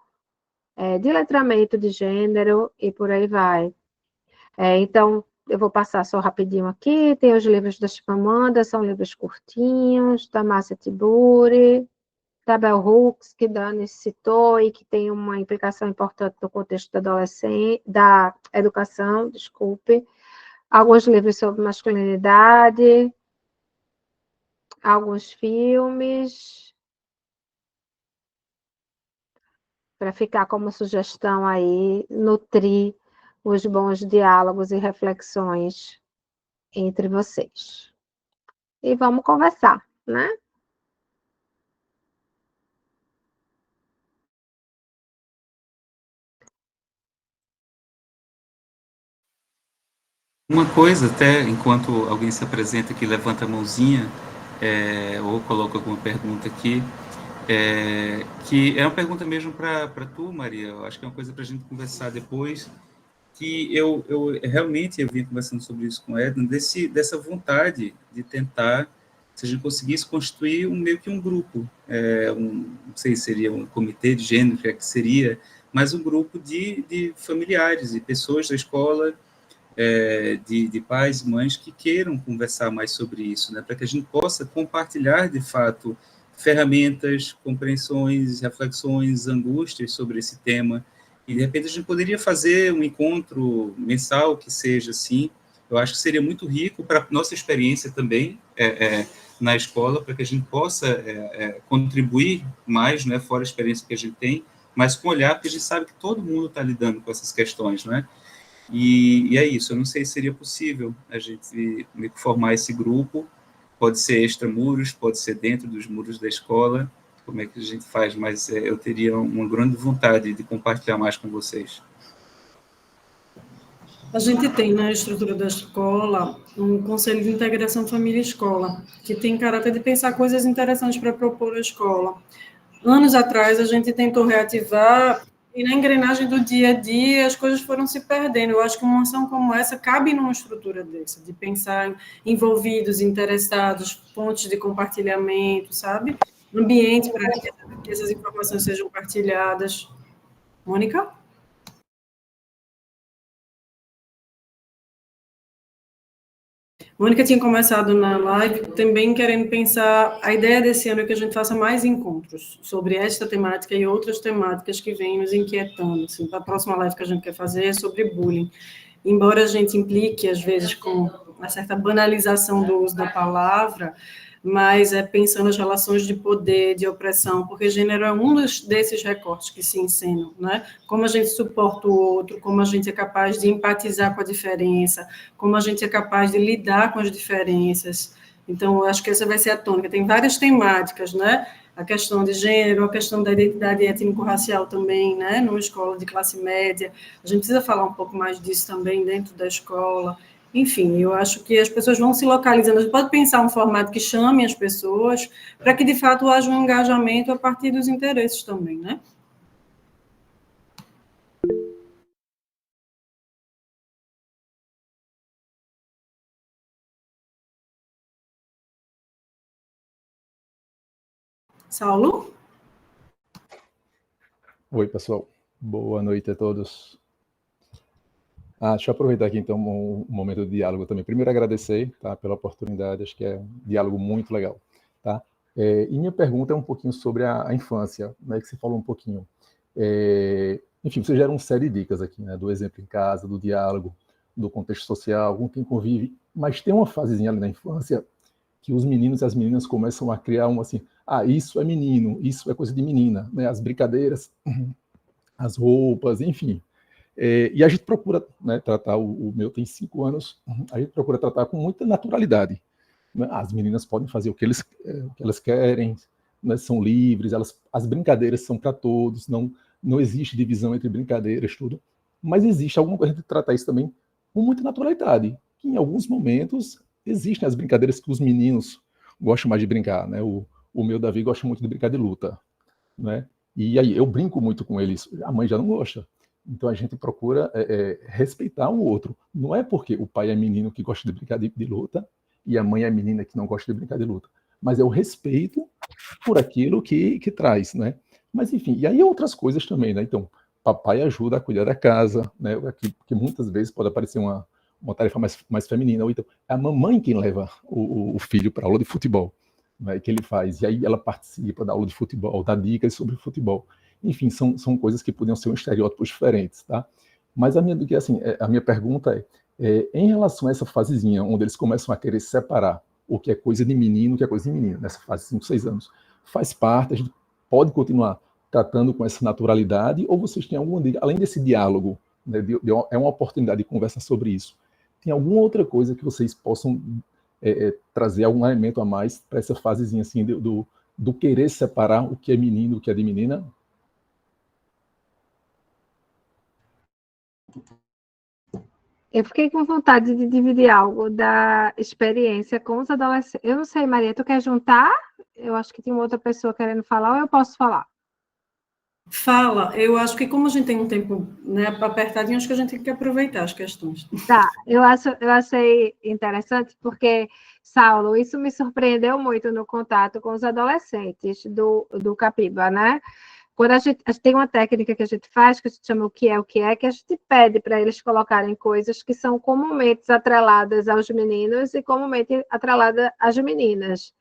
de letramento de gênero e por aí vai. Então, eu vou passar só rapidinho aqui. Tem os livros da Chimamanda, são livros curtinhos, da Márcia Tiburi, da Bell Hooks, que Dani citou e que tem uma implicação importante no contexto da educação, desculpe. Alguns livros sobre masculinidade, alguns filmes, para ficar como sugestão aí, nutrir os bons diálogos e reflexões entre vocês. E vamos conversar, né? Uma coisa, até enquanto alguém se apresenta aqui, levanta a mãozinha, ou coloca alguma pergunta aqui, que é uma pergunta mesmo para tu, Maria. Eu acho que é uma coisa para a gente conversar depois, que eu realmente eu vim conversando sobre isso com o Edna, dessa vontade de tentar, se a gente conseguisse constituir meio que um grupo, não sei se seria um comitê de gênero, que seria, mas um grupo de familiares e pessoas da escola, de pais e mães que queiram conversar mais sobre isso, né, para que a gente possa compartilhar, de fato, ferramentas, compreensões, reflexões, angústias sobre esse tema, e de repente a gente poderia fazer um encontro mensal que seja assim. Eu acho que seria muito rico para a nossa experiência também na escola, para que a gente possa contribuir mais, né, fora a experiência que a gente tem, mas com olhar, porque a gente sabe que todo mundo está lidando com essas questões, né? E é isso, eu não sei se seria possível a gente formar esse grupo, pode ser extramuros, pode ser dentro dos muros da escola, como é que a gente faz, mas eu teria uma grande vontade de compartilhar mais com vocês. A gente tem na estrutura da escola um Conselho de Integração Família-Escola, que tem caráter de pensar coisas interessantes para propor à escola. Anos atrás, a gente tentou reativar, e na engrenagem do dia a dia, as coisas foram se perdendo. Eu acho que uma ação como essa cabe numa estrutura dessa, de pensar envolvidos, interessados, pontos de compartilhamento, sabe? Ambiente para que essas informações sejam partilhadas. Mônica? Mônica tinha começado na live também querendo pensar, a ideia desse ano é que a gente faça mais encontros sobre esta temática e outras temáticas que vêm nos inquietando. Assim, a próxima live que a gente quer fazer é sobre bullying. Embora a gente implique, às vezes, com uma certa banalização do uso da palavra, mas é pensando as relações de poder, de opressão, porque gênero é um desses recortes que se encenam, né? Como a gente suporta o outro, como a gente é capaz de empatizar com a diferença, como a gente é capaz de lidar com as diferenças. Então, eu acho que essa vai ser a tônica. Tem várias temáticas, né? A questão de gênero, a questão da identidade étnico-racial também, né? Numa escola de classe média. A gente precisa falar um pouco mais disso também dentro da escola. Enfim, eu acho que as pessoas vão se localizando. A gente pode pensar um formato que chame as pessoas para que, de fato, haja um engajamento a partir dos interesses também, né? Saulo? Oi, pessoal. Boa noite a todos. Deixa eu aproveitar aqui, então, um momento de diálogo também. Primeiro, agradecer, tá, pela oportunidade, acho que é um diálogo muito legal. Tá? E minha pergunta é um pouquinho sobre a infância, né, que você falou um pouquinho. Enfim, vocês geram uma série de dicas aqui, né, do exemplo em casa, do diálogo, do contexto social, com quem convive, mas tem uma fasezinha ali na infância que os meninos e as meninas começam a criar assim, isso é menino, isso é coisa de menina, né, as brincadeiras, as roupas, enfim. E a gente procura, né, tratar, o meu tem 5 anos, a gente procura tratar com muita naturalidade. Né? As meninas podem fazer o que elas querem, né, são livres, as brincadeiras são para todos, não existe divisão entre brincadeiras, tudo. Mas existe alguma coisa de tratar isso também com muita naturalidade, que em alguns momentos existem as brincadeiras que os meninos gostam mais de brincar. Né? O meu Davi gosta muito de brincar de luta. Né? E aí eu brinco muito com eles, a mãe já não gosta. Então a gente procura respeitar o outro. Não é porque o pai é menino que gosta de brincar de luta e a mãe é menina que não gosta de brincar de luta. Mas é o respeito por aquilo que traz, né? Mas enfim, e aí outras coisas também, né? Então, papai ajuda a cuidar da casa, né? Que muitas vezes pode aparecer uma tarefa mais feminina. Ou então, é a mamãe quem leva o filho para a aula de futebol, né? Que ele faz. E aí ela participa da aula de futebol, dá dicas sobre futebol. Enfim, são coisas que podiam ser estereótipos diferentes, tá? Mas a minha pergunta em relação a essa fasezinha, onde eles começam a querer separar o que é coisa de menino, o que é coisa de menina, nessa fase de 5, 6 anos, faz parte, a gente pode continuar tratando com essa naturalidade, ou vocês têm alguma dica, além desse diálogo, né, é uma oportunidade de conversar sobre isso, tem alguma outra coisa que vocês possam trazer algum elemento a mais para essa fasezinha assim, do querer separar o que é menino, o que é de menina? Eu fiquei com vontade de dividir algo da experiência com os adolescentes. Eu não sei, Maria, tu quer juntar? Eu acho que tem uma outra pessoa querendo falar, ou eu posso falar? Fala, eu acho que como a gente tem um tempo, né, apertadinho, acho que a gente tem que aproveitar as questões. Tá, eu achei interessante porque, Saulo, isso me surpreendeu muito no contato com os adolescentes do Capiba, né? Quando a gente tem uma técnica que a gente faz, que a gente chama o que é, que a gente pede para eles colocarem coisas que são comumente atreladas aos meninos e comumente atreladas às meninas.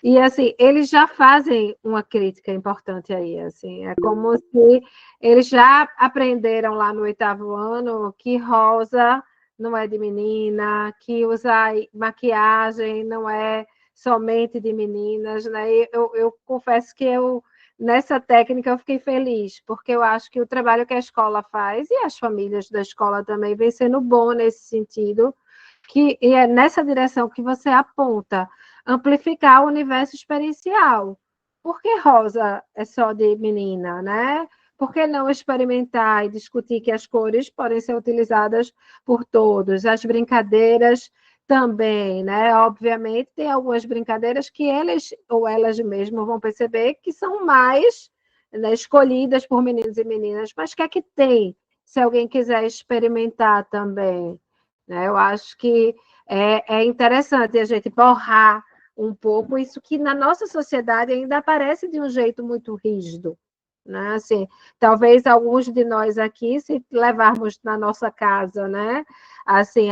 E, assim, eles já fazem uma crítica importante aí, assim, é como se eles já aprenderam lá no 8º ano que rosa não é de menina, que usar maquiagem não é somente de meninas, né? E eu confesso que nessa técnica eu fiquei feliz, porque eu acho que o trabalho que a escola faz, e as famílias da escola também, vem sendo bom nesse sentido, e é nessa direção que você aponta. amplificar o universo experiencial. Por que rosa é só de menina, né? Por que não experimentar e discutir que as cores podem ser utilizadas por todos? As brincadeiras também, né? Obviamente, tem algumas brincadeiras que eles ou elas mesmas vão perceber que são mais, né, escolhidas por meninos e meninas, mas que é que tem, se alguém quiser experimentar também, né? Eu acho que é interessante a gente borrar um pouco isso que na nossa sociedade ainda aparece de um jeito muito rígido, né? Assim, talvez alguns de nós aqui, se levarmos na nossa casa, né? Assim,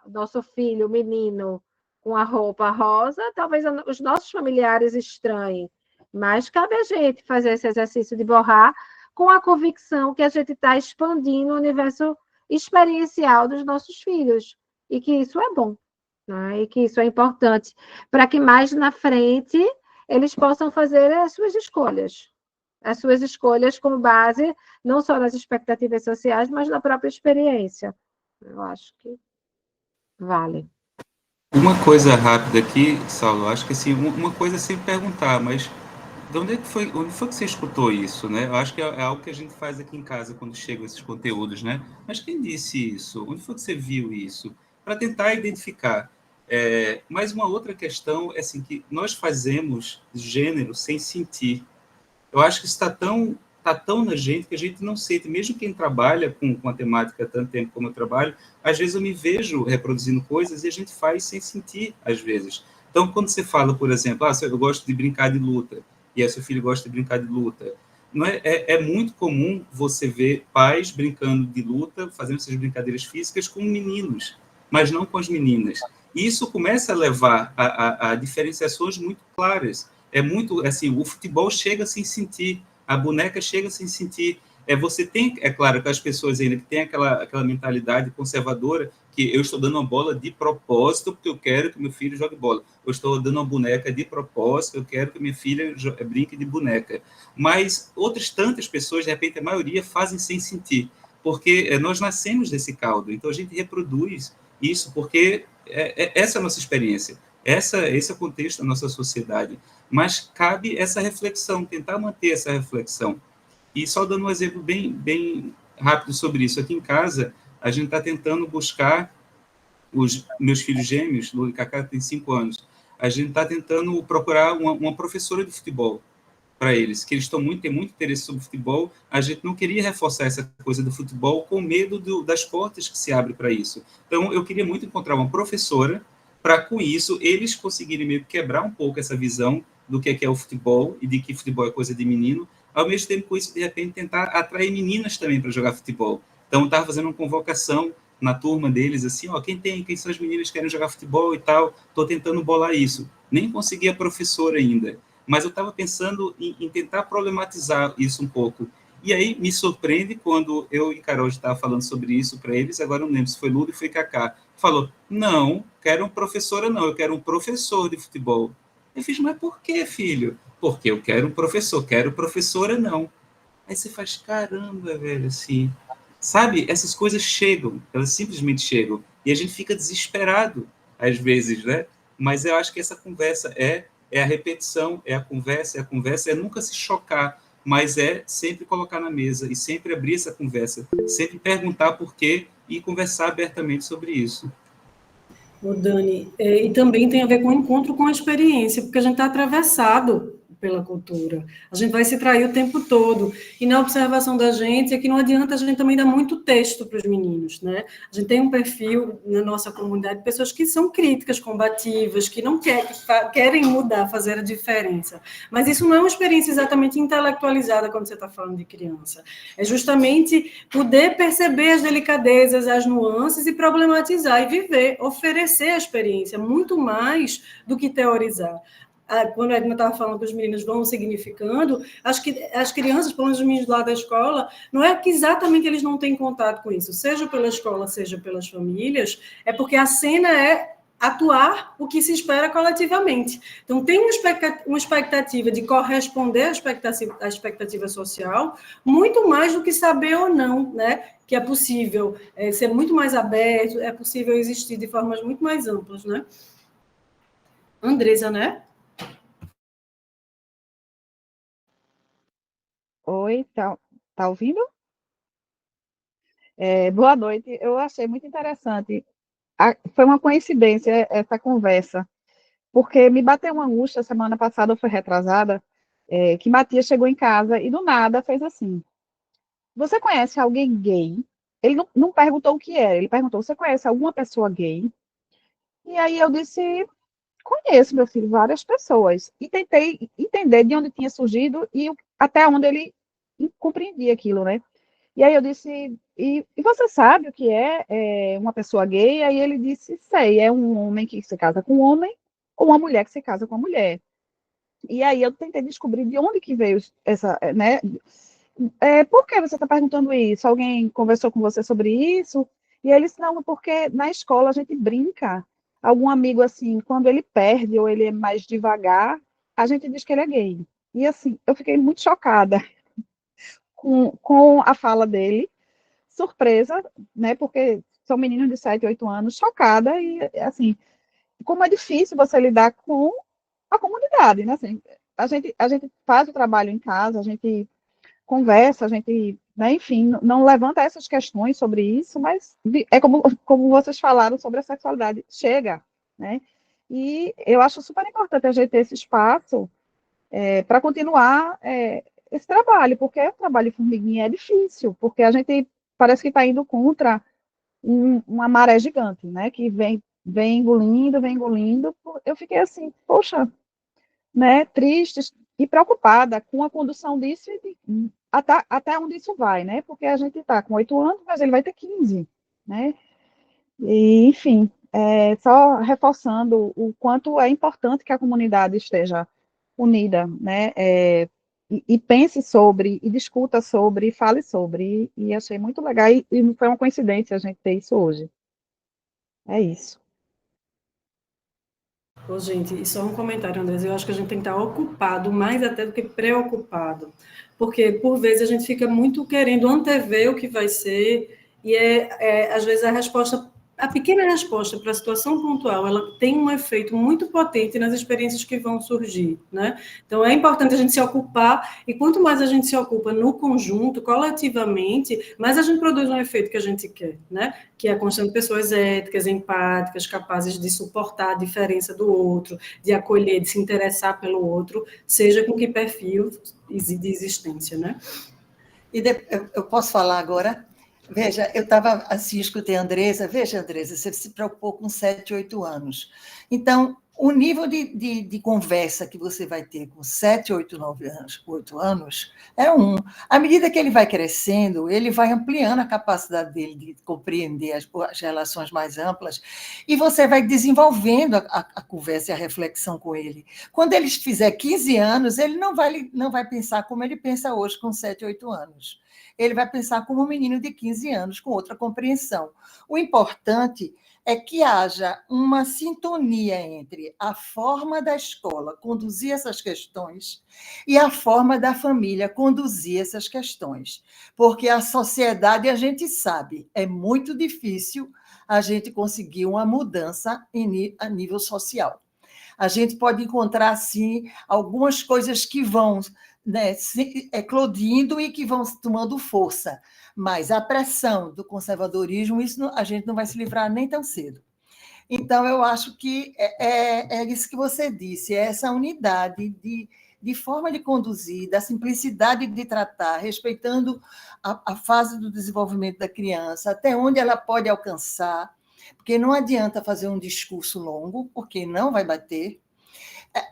nosso filho, menino, com a roupa rosa, talvez os nossos familiares estranhem, mas cabe a gente fazer esse exercício de borrar com a convicção que a gente está expandindo o universo experiencial dos nossos filhos, e que isso é bom, né? E que isso é importante, para que mais na frente eles possam fazer as suas escolhas com base não só nas expectativas sociais, mas na própria experiência. Eu acho que vale. Uma coisa rápida aqui, Saulo, acho que assim, uma coisa é sempre perguntar, mas de onde foi que você escutou isso, né? Eu acho que é algo que a gente faz aqui em casa quando chegam esses conteúdos, né? Mas quem disse isso? Onde foi que você viu isso? Para tentar identificar. Mas uma outra questão é assim, que nós fazemos gênero sem sentir. Eu acho que isso está tão na gente que a gente não sente. Mesmo quem trabalha com a temática há tanto tempo como eu trabalho, às vezes eu me vejo reproduzindo coisas e a gente faz sem sentir, às vezes. Então, quando você fala, por exemplo, eu gosto de brincar de luta, e aí seu filho gosta de brincar de luta, não é muito comum você ver pais brincando de luta, fazendo essas brincadeiras físicas com meninos, mas não com as meninas. E isso começa a levar a diferenciações muito claras. É muito, assim, o futebol chega sem sentir, a boneca chega sem sentir. Você tem, é claro, que as pessoas ainda que têm aquela mentalidade conservadora, que eu estou dando uma bola de propósito porque eu quero que meu filho jogue bola. Eu estou dando uma boneca de propósito, eu quero que minha filha brinque de boneca. Mas outras tantas pessoas, de repente a maioria, fazem sem sentir, porque nós nascemos desse caldo, então a gente reproduz isso, porque essa é a nossa experiência, esse é o contexto da nossa sociedade. Mas cabe essa reflexão, tentar manter essa reflexão. E só dando um exemplo bem rápido sobre isso. Aqui em casa, a gente está tentando buscar os meus filhos gêmeos, Lula e Cacá tem 5 anos, a gente está tentando procurar uma professora de futebol para eles, que eles têm muito interesse sobre futebol. A gente não queria reforçar essa coisa do futebol com medo das portas que se abrem para isso. Então, eu queria muito encontrar uma professora para, com isso, eles conseguirem meio que quebrar um pouco essa visão do que é o futebol e de que futebol é coisa de menino, ao mesmo tempo com isso, de repente, tentar atrair meninas também para jogar futebol. Então, eu estava fazendo uma convocação na turma deles, assim, quem são as meninas que querem jogar futebol e tal, estou tentando bolar isso. Nem consegui a professora ainda, mas eu estava pensando em tentar problematizar isso um pouco. E aí me surpreende quando eu e Carol estavam falando sobre isso para eles, agora não lembro se foi Lula e foi Cacá, falou, não, quero uma professora não, eu quero um professor de futebol. Eu fiz, mas por que, filho? Porque eu quero um professor, quero professora não. Aí você faz, caramba, velho, assim, sabe? Essas coisas chegam, elas simplesmente chegam, e a gente fica desesperado, às vezes, né? Mas eu acho que essa conversa é a repetição, é a conversa, é nunca se chocar, mas é sempre colocar na mesa, e sempre abrir essa conversa, sempre perguntar por quê, e conversar abertamente sobre isso. O Dani, e também tem a ver com o encontro com a experiência, porque a gente está atravessado pela cultura. A gente vai se trair o tempo todo. E na observação da gente é que não adianta a gente também dar muito texto para os meninos, né? A gente tem um perfil na nossa comunidade de pessoas que são críticas, combativas, que não querem mudar, fazer a diferença. Mas isso não é uma experiência exatamente intelectualizada quando você está falando de criança. É justamente poder perceber as delicadezas, as nuances e problematizar e viver, oferecer a experiência, muito mais do que teorizar. Quando a Edna estava falando que os meninos vão significando, acho que as crianças, pelo menos os meninos lá da escola, não é que exatamente eles não têm contato com isso, seja pela escola, seja pelas famílias, é porque a cena é atuar o que se espera coletivamente. Então, tem uma expectativa de corresponder à expectativa social, muito mais do que saber ou não, né? Que é possível ser muito mais aberto, é possível existir de formas muito mais amplas, né? Andresa, né? Oi, tá ouvindo? Boa noite. Eu achei muito interessante. Foi uma coincidência essa conversa, porque me bateu uma angústia semana passada, ou foi retrasada, que Matias chegou em casa e do nada fez assim: Você conhece alguém gay? Ele não perguntou o que era, ele perguntou: Você conhece alguma pessoa gay? E aí eu disse: Conheço, meu filho, várias pessoas. E tentei entender de onde tinha surgido e até onde ele compreendia aquilo, né? E aí eu disse, e você sabe o que é uma pessoa gay? Aí ele disse, sei, é um homem que se casa com um homem ou uma mulher que se casa com uma mulher. E aí eu tentei descobrir de onde que veio essa, né? Por que você está perguntando isso? Alguém conversou com você sobre isso? E ele disse, não, porque na escola a gente brinca. Algum amigo, assim, quando ele perde ou ele é mais devagar, a gente diz que ele é gay. E assim, eu fiquei muito chocada com a fala dele, surpresa, né? Porque são meninos de 7, 8 anos, chocada, e assim, como é difícil você lidar com a comunidade, né? Assim, a gente faz o trabalho em casa, a gente conversa, a gente, né, enfim, não levanta essas questões sobre isso, mas é como vocês falaram sobre a sexualidade, chega, né? E eu acho super importante a gente ter esse espaço para continuar esse trabalho, porque o trabalho de formiguinha é difícil, porque a gente parece que está indo contra uma maré gigante, né? Que vem engolindo, vem engolindo. Eu fiquei assim, poxa, né? Triste e preocupada com a condução disso e até onde isso vai, né? Porque a gente está com 8 anos, mas ele vai ter 15, né? E, enfim, só reforçando o quanto é importante que a comunidade esteja unida, né? E pense sobre, e discuta sobre, e fale sobre, e achei muito legal, e foi uma coincidência a gente ter isso hoje. É isso. Ô, gente, e só um comentário, Andrés, eu acho que a gente tem que estar ocupado, mais até do que preocupado, porque, por vezes, a gente fica muito querendo antever o que vai ser, e às vezes, a pequena resposta para a situação pontual, ela tem um efeito muito potente nas experiências que vão surgir, né? Então, é importante a gente se ocupar, e quanto mais a gente se ocupa no conjunto, coletivamente, mais a gente produz um efeito que a gente quer, né? Que é a construção de pessoas éticas, empáticas, capazes de suportar a diferença do outro, de acolher, de se interessar pelo outro, seja com que perfil de existência, né? E eu posso falar agora? Veja, eu estava assim, escutei a Andresa. Veja, Andresa, você se preocupou com 7, 8 anos. Então, o nível de conversa que você vai ter com 7, 8, 9 anos, 8 anos, é um. À medida que ele vai crescendo, ele vai ampliando a capacidade dele de compreender as relações mais amplas, e você vai desenvolvendo a conversa e a reflexão com ele. Quando ele fizer 15 anos, ele não vai pensar como ele pensa hoje com 7, 8 anos. Ele vai pensar como um menino de 15 anos, com outra compreensão. O importante é que haja uma sintonia entre a forma da escola conduzir essas questões e a forma da família conduzir essas questões. Porque a sociedade, a gente sabe, é muito difícil a gente conseguir uma mudança a nível social. A gente pode encontrar, sim, algumas coisas que vão, né, eclodindo e que vão tomando força, mas a pressão do conservadorismo, isso a gente não vai se livrar nem tão cedo. Então, eu acho que é isso que você disse, é essa unidade de forma de conduzir, da simplicidade de tratar, respeitando a fase do desenvolvimento da criança, até onde ela pode alcançar, porque não adianta fazer um discurso longo, porque não vai bater.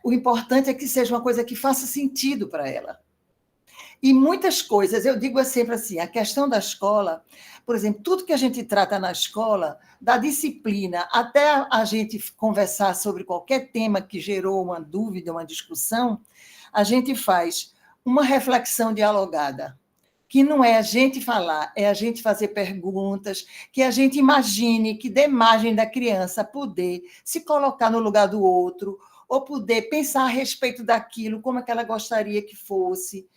O importante é que seja uma coisa que faça sentido para ela. E muitas coisas, eu digo sempre assim, a questão da escola, por exemplo, tudo que a gente trata na escola, da disciplina, até a gente conversar sobre qualquer tema que gerou uma dúvida, uma discussão, a gente faz uma reflexão dialogada, que não é a gente falar, é a gente fazer perguntas, que a gente imagine, que dê margem da criança poder se colocar no lugar do outro, ou poder pensar a respeito daquilo, como é que ela gostaria que fosse,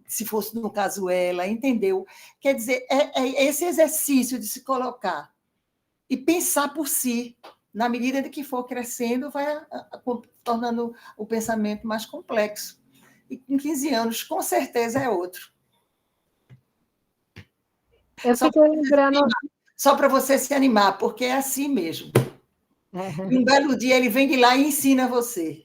se fosse, no caso, ela, entendeu? Quer dizer, é esse exercício de se colocar e pensar por si, na medida de que for crescendo, vai tornando o pensamento mais complexo. E com 15 anos, com certeza, é outro. Eu fiquei lembrando... Só para você se animar, porque é assim mesmo. E um belo dia ele vem de lá e ensina você.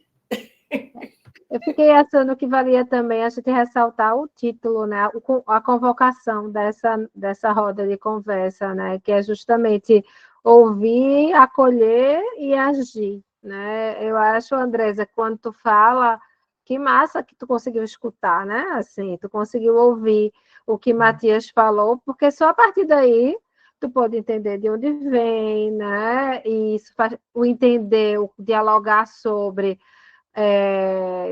Eu fiquei achando que valia também a gente ressaltar o título, né? A convocação dessa roda de conversa, né? Que é justamente ouvir, acolher e agir, né? Eu acho, Andresa, quando tu fala, que massa que tu conseguiu escutar, né? Assim, tu conseguiu ouvir o que Matias falou, porque só a partir daí tu pode entender de onde vem, né? E isso faz o entender, o dialogar sobre,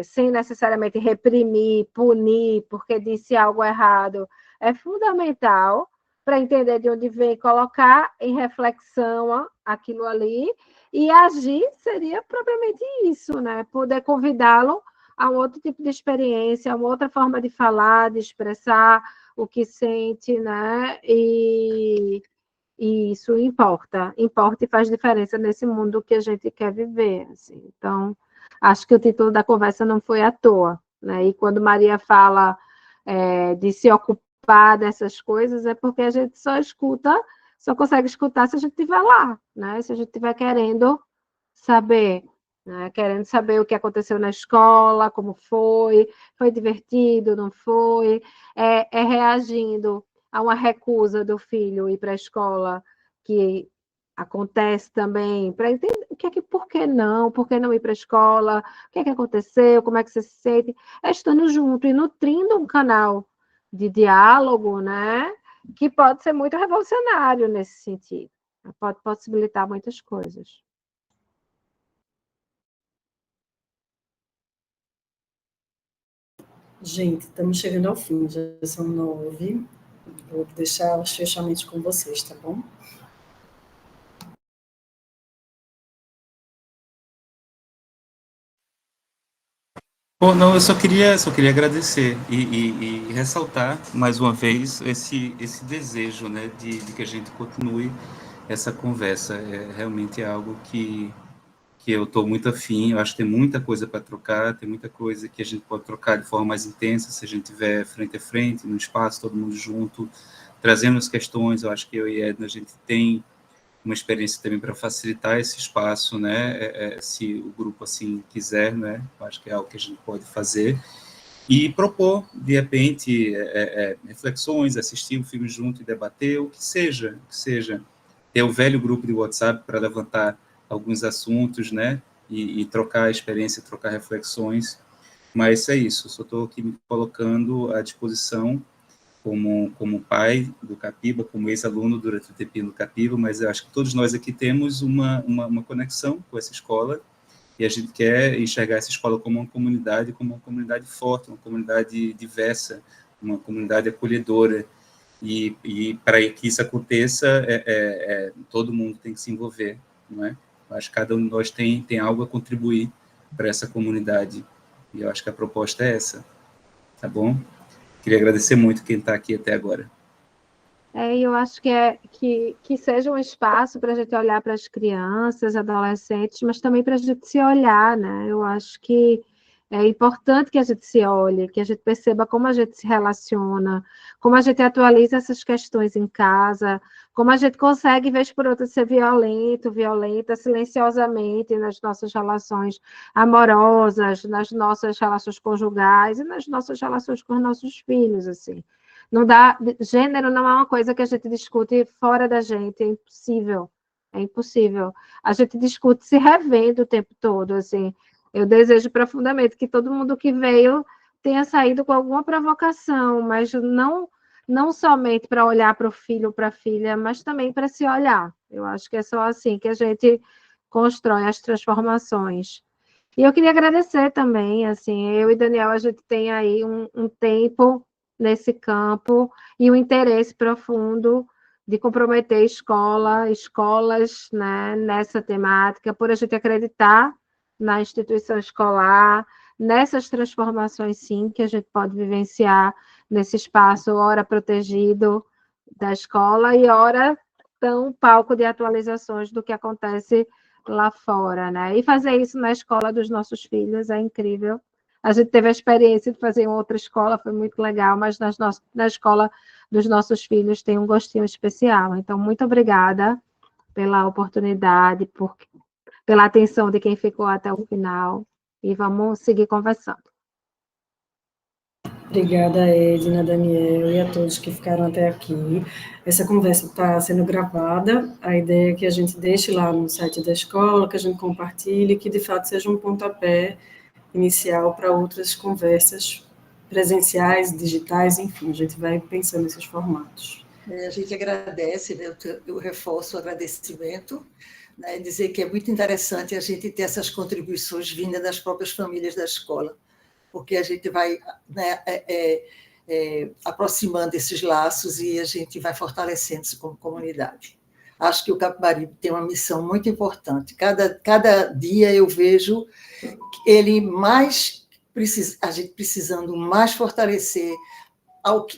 sem necessariamente reprimir, punir, porque disse algo errado, é fundamental para entender de onde vem, colocar em reflexão aquilo ali, e agir seria propriamente isso, né? Poder convidá-lo a um outro tipo de experiência, a uma outra forma de falar, de expressar o que sente, né? E isso importa e faz diferença nesse mundo que a gente quer viver, assim. Então, acho que o título da conversa não foi à toa, né? E quando Maria fala de se ocupar dessas coisas, é porque a gente só consegue escutar se a gente estiver lá, né? Se a gente estiver querendo saber, né? Querendo saber o que aconteceu na escola, como foi divertido, não foi, reagindo a uma recusa do filho ir para a escola, que acontece também, para entender por que não ir para a escola, o que é que aconteceu, como é que você se sente, estando junto e nutrindo um canal de diálogo, né, que pode ser muito revolucionário nesse sentido, pode possibilitar muitas coisas. Gente, estamos chegando ao fim, já são 9. Vou deixar os fechamentos com vocês, tá bom? Bom, não, eu só queria agradecer e ressaltar mais uma vez esse desejo, né, de que a gente continue essa conversa. Realmente é algo que eu estou muito afim. Eu acho que tem muita coisa para trocar, tem muita coisa que a gente pode trocar de forma mais intensa se a gente estiver frente a frente, no espaço, todo mundo junto, trazendo as questões. Eu acho que eu e Edna, a gente tem uma experiência também para facilitar esse espaço, né? Se o grupo assim quiser, né? Eu acho que é algo que a gente pode fazer e propor, de repente, reflexões, assistir um filme junto e debater, o que seja. Ter o velho grupo de WhatsApp para levantar alguns assuntos, né? E trocar experiência, trocar reflexões. Mas é isso, só estou aqui me colocando à disposição como pai do Capiba, como ex-aluno durante o tempinho do Capiba, mas eu acho que todos nós aqui temos uma conexão com essa escola, e a gente quer enxergar essa escola como uma comunidade forte, uma comunidade diversa, uma comunidade acolhedora, e para que isso aconteça, todo mundo tem que se envolver, não é? Eu acho que cada um de nós tem algo a contribuir para essa comunidade, e eu acho que a proposta é essa, tá bom? Queria agradecer muito quem está aqui até agora. Eu acho que seja um espaço para a gente olhar para as crianças, adolescentes, mas também para a gente se olhar, né? Eu acho que é importante que a gente se olhe, que a gente perceba como a gente se relaciona, como a gente atualiza essas questões em casa, como a gente consegue, vez por outra, ser violenta, silenciosamente nas nossas relações amorosas, nas nossas relações conjugais e nas nossas relações com os nossos filhos, assim. Não dá, gênero não é uma coisa que a gente discute fora da gente, é impossível. É impossível. A gente discute se revendo o tempo todo, assim. Eu desejo profundamente que todo mundo que veio tenha saído com alguma provocação, mas não somente para olhar para o filho ou para a filha, mas também para se olhar. Eu acho que é só assim que a gente constrói as transformações. E eu queria agradecer também, assim, eu e Daniel, a gente tem aí um tempo nesse campo e um interesse profundo de comprometer escolas, né, nessa temática, por a gente acreditar na instituição escolar, nessas transformações, sim, que a gente pode vivenciar nesse espaço, ora protegido da escola e ora tão palco de atualizações do que acontece lá fora, né? E fazer isso na escola dos nossos filhos é incrível. A gente teve a experiência de fazer em outra escola, foi muito legal, mas na escola dos nossos filhos tem um gostinho especial. Então, muito obrigada pela oportunidade, pela atenção de quem ficou até o final. E vamos seguir conversando. Obrigada, Edna, Daniel e a todos que ficaram até aqui. Essa conversa está sendo gravada. A ideia é que a gente deixe lá no site da escola, que a gente compartilhe, que de fato seja um pontapé inicial para outras conversas presenciais, digitais, enfim, a gente vai pensando nesses formatos. A gente agradece, né, eu reforço o agradecimento, né, dizer que é muito interessante a gente ter essas contribuições vindas das próprias famílias da escola, porque a gente vai, né, aproximando esses laços e a gente vai fortalecendo-se como comunidade. Acho que o Capibaribe tem uma missão muito importante. Cada dia eu vejo ele mais, a gente precisando mais fortalecer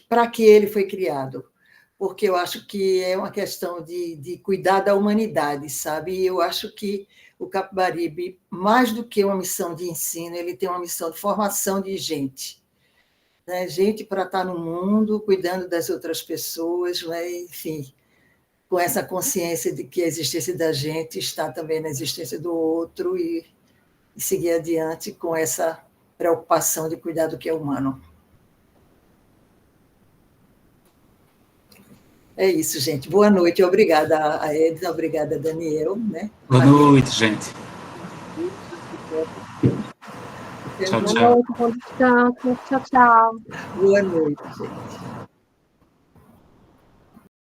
para que ele foi criado, porque eu acho que é uma questão de cuidar da humanidade, sabe? E eu acho que o Capibaribe, mais do que uma missão de ensino, ele tem uma missão de formação de gente, né? Gente para estar no mundo, cuidando das outras pessoas, né? Enfim, com essa consciência de que a existência da gente está também na existência do outro e seguir adiante com essa preocupação de cuidar do que é humano. É isso, gente. Boa noite. Obrigada a Edna, obrigada a Daniel. Né? Boa noite, gente. Tchau, tchau. Boa noite, bom descanso. Tchau, tchau. Boa noite, gente.